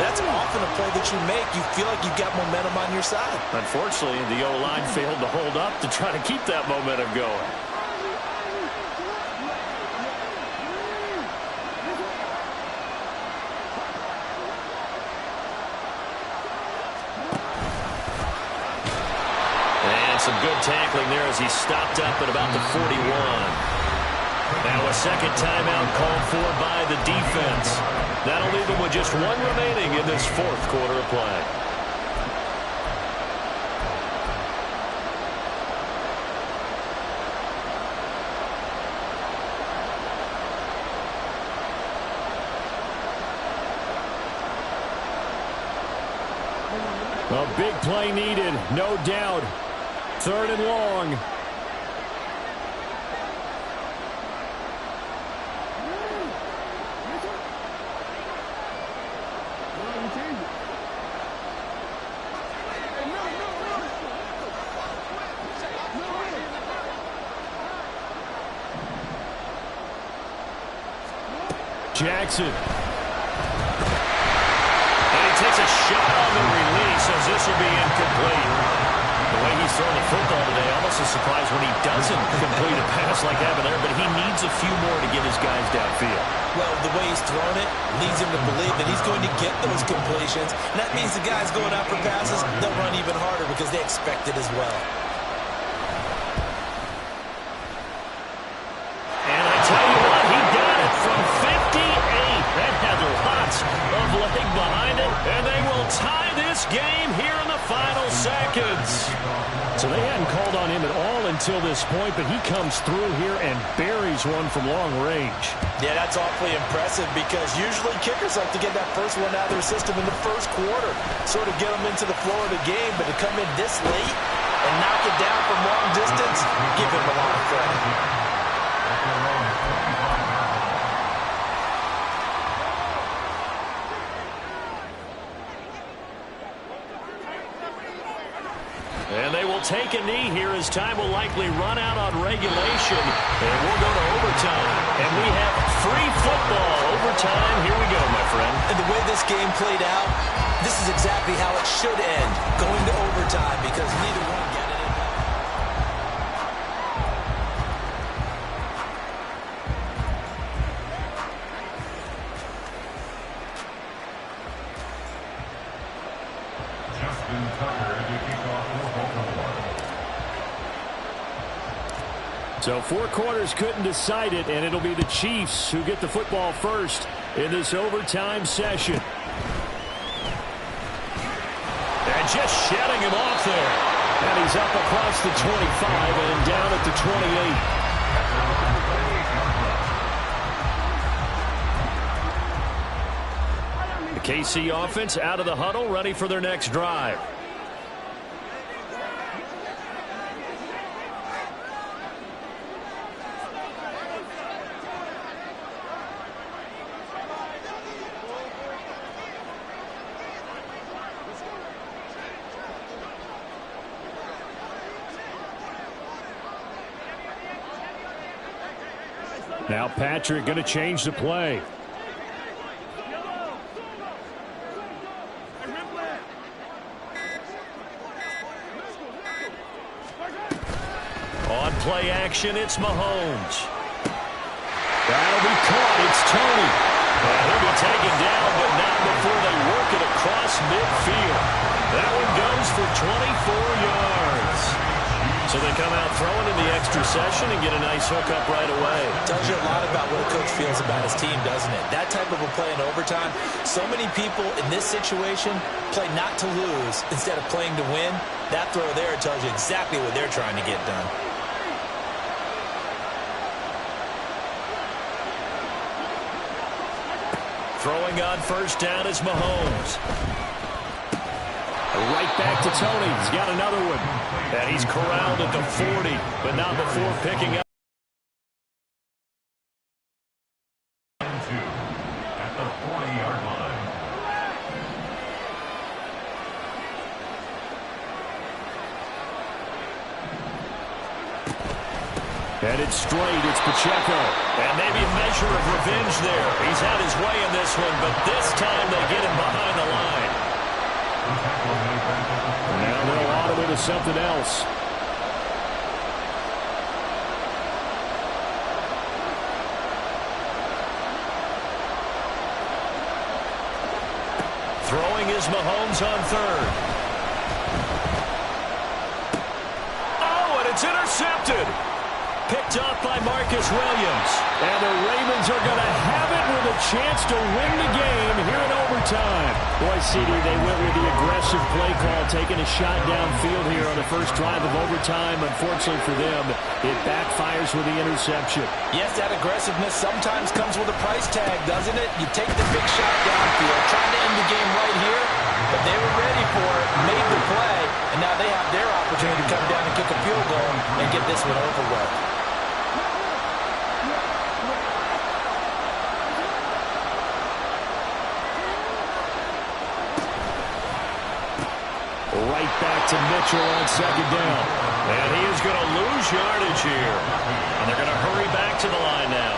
That's often a play that you make. You feel like you've got momentum on your side. Unfortunately, the O-line failed to hold up to try to keep that momentum going. Some good tackling there as he stopped up at about the 41. Now a second timeout called for by the defense. That'll leave them with just 1 remaining in this 4th quarter of play. A big play needed, no doubt. 3rd and long. Jackson. And he takes a shot on the release as this will be incomplete. The way he's throwing the football today, almost a surprise when he doesn't complete a pass like that there, but he needs a few more to get his guys downfield. Well, the way he's throwing it leads him to believe that he's going to get those completions. And that means the guys going out for passes, they'll run even harder because they expect it as well. And I tell you what, he got it from 58. That had lots of leg behind it, and they will tie this game here in the final seconds. So they hadn't called on him at all until this point, but he comes through here and buries one from long range. Yeah, that's awfully impressive because usually kickers like to get that first one out of their system in the first quarter, sort of get them into the flow of the game, but to come in this late and knock it down from long distance, give him a lot of credit. And they will take a knee here as time will likely run out on regulation. And we'll go to overtime. And we have free football. Overtime, here we go, my friend. And the way this game played out, this is exactly how it should end, going to overtime, because neither one get it. So 4 quarters couldn't decide it, and it'll be the Chiefs who get the football first in this overtime session. And just shutting him off there. And he's up across the 25 and down at the 28. The KC offense out of the huddle, ready for their next drive. Now Patrick going to change the play. On play action, it's Mahomes. That'll be caught. It's Tony. And he'll be taken down, but not before they work it across midfield. That one goes for 24 yards. So they come out throwing in the extra session and get a nice hookup right away. Tells you a lot about what a coach feels about his team, doesn't it? That type of a play in overtime, so many people in this situation play not to lose instead of playing to win. That throw there tells you exactly what they're trying to get done. Throwing on first down is Mahomes. Right back to Tony. He's got another one. And he's corralled at the 40, but not before picking up. At the 40-yard line. And it's straight. It's Pacheco. And maybe a measure of revenge there. He's had his way in this one, but this time they get him behind the line. Now they'll auto into something else. Throwing is Mahomes on third. Oh, and it's intercepted. Picked up by Marcus Williams. And the Ravens are going to have it with a chance to win the game here in overtime. Boy, CD, they went with the aggressive play call, taking a shot downfield here on the first drive of overtime. Unfortunately for them, it backfires with the interception. Yes, that aggressiveness sometimes comes with a price tag, doesn't it? You take the big shot downfield, trying to end the game right here, but they were ready for it, made the play, and now they have their opportunity to come down and kick a field goal and get this one over with. Right back to Mitchell on second down. And he is going to lose yardage here. And they're going to hurry back to the line now.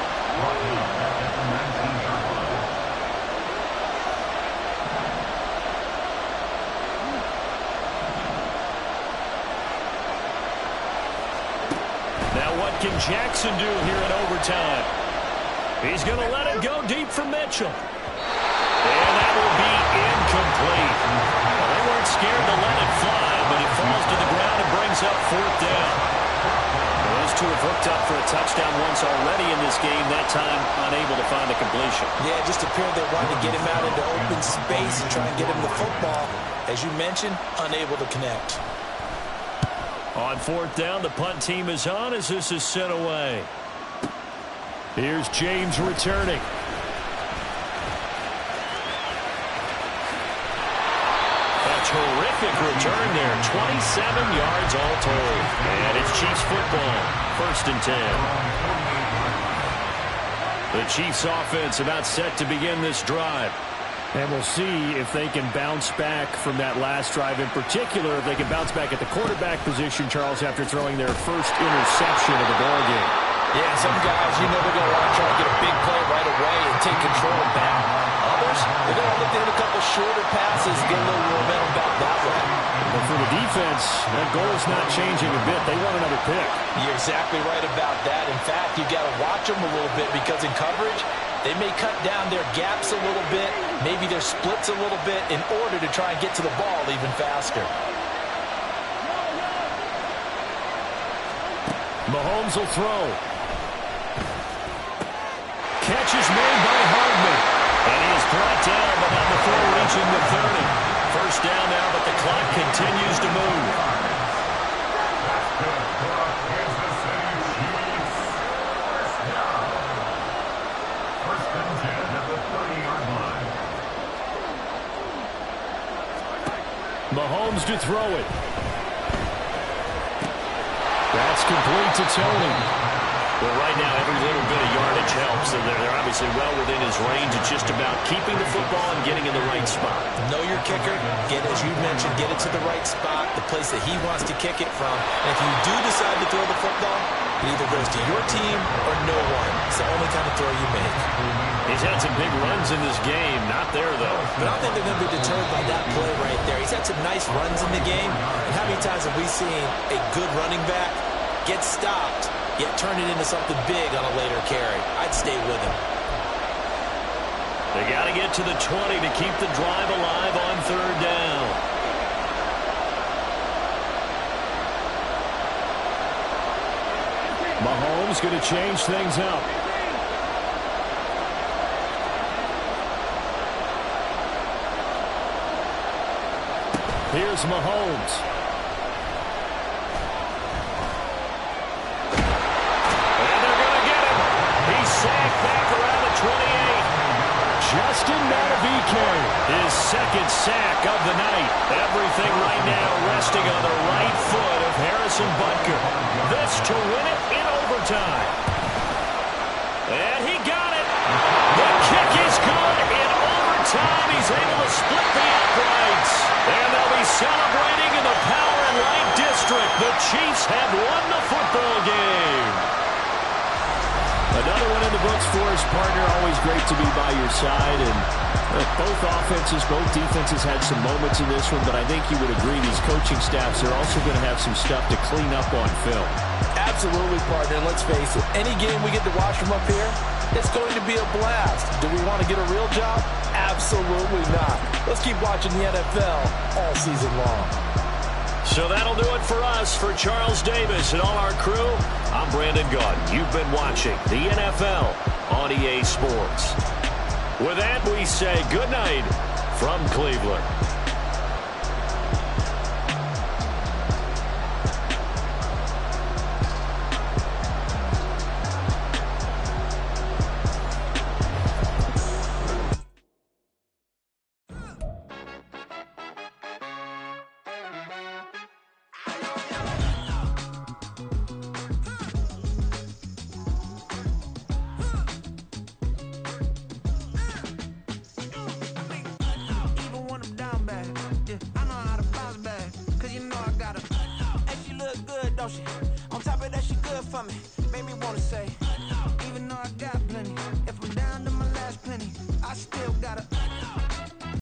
Now what can Jackson do here in overtime? He's going to let it go deep for Mitchell. And that will be incomplete. Well, they weren't scared to let it fly, but it falls to the ground and brings up fourth down. Well, those two have hooked up for a touchdown once already in this game, that time unable to find the completion. Yeah, just appeared they wanted to get him out into open space and try and get him the football. As you mentioned, unable to connect. On fourth down, the punt team is on as this is sent away. Here's James returning. Terrific return there. 27 yards all told. And it's Chiefs football. 1st and 10. The Chiefs offense about set to begin this drive. And we'll see if they can bounce back from that last drive. In particular, if they can bounce back at the quarterback position, Charles, after throwing their first interception of the ballgame. Yeah, some guys, you know they're going to want to try to get a big play right away and take control back. Others, they're going to look to hit a couple shorter passes, get a little momentum back that way. But for the defense, that goal is not changing a bit. They want another pick. You're exactly right about that. In fact, you got to watch them a little bit because in coverage, they may cut down their gaps a little bit, maybe their splits a little bit in order to try and get to the ball even faster. Mahomes will throw. Catch is made by Hardman. And he is brought down, but not before reaching the 30. First down now, but the clock continues to move. First and 10 at the 30-yard line. Mahomes to throw it. That's complete to Tony. Well, right now, every little bit of yardage helps. They're obviously well within his range. It's just about keeping the football and getting in the right spot. Know your kicker. Get, as you mentioned, get it to the right spot, the place that he wants to kick it from. And if you do decide to throw the football, it either goes to your team or no one. It's the only kind of throw you make. He's had some big runs in this game. Not there, though. But I don't think they're going to be deterred by that play right there. He's had some nice runs in the game. And how many times have we seen a good running back get stopped, yet turn it into something big on a later carry? I'd stay with him. They got to get to the 20 to keep the drive alive on third down. Mahomes going to change things up. Here's Mahomes. Sacked back around the 28. Justin Maravike, his second sack of the night. Everything right now resting on the right foot of Harrison Butker. This to win it in overtime. And he got it. The kick is good in overtime. He's able to split the uprights. And they'll be celebrating in the Power and Light District. The Chiefs have won the football game. Another one in the books for his partner. Always great to be by your side. And both offenses, both defenses had some moments in this one, but I think you would agree these coaching staffs are also going to have some stuff to clean up on film. Absolutely, partner. And let's face it, any game we get to watch from up here, it's going to be a blast. Do we want to get a real job? Absolutely not. Let's keep watching the NFL all season long. So that'll do it for us. For Charles Davis and all our crew, I'm Brandon Gaudin. You've been watching the NFL on EA Sports. With that, we say good night from Cleveland. good, don't she? On top of that, she good for me. Made me wanna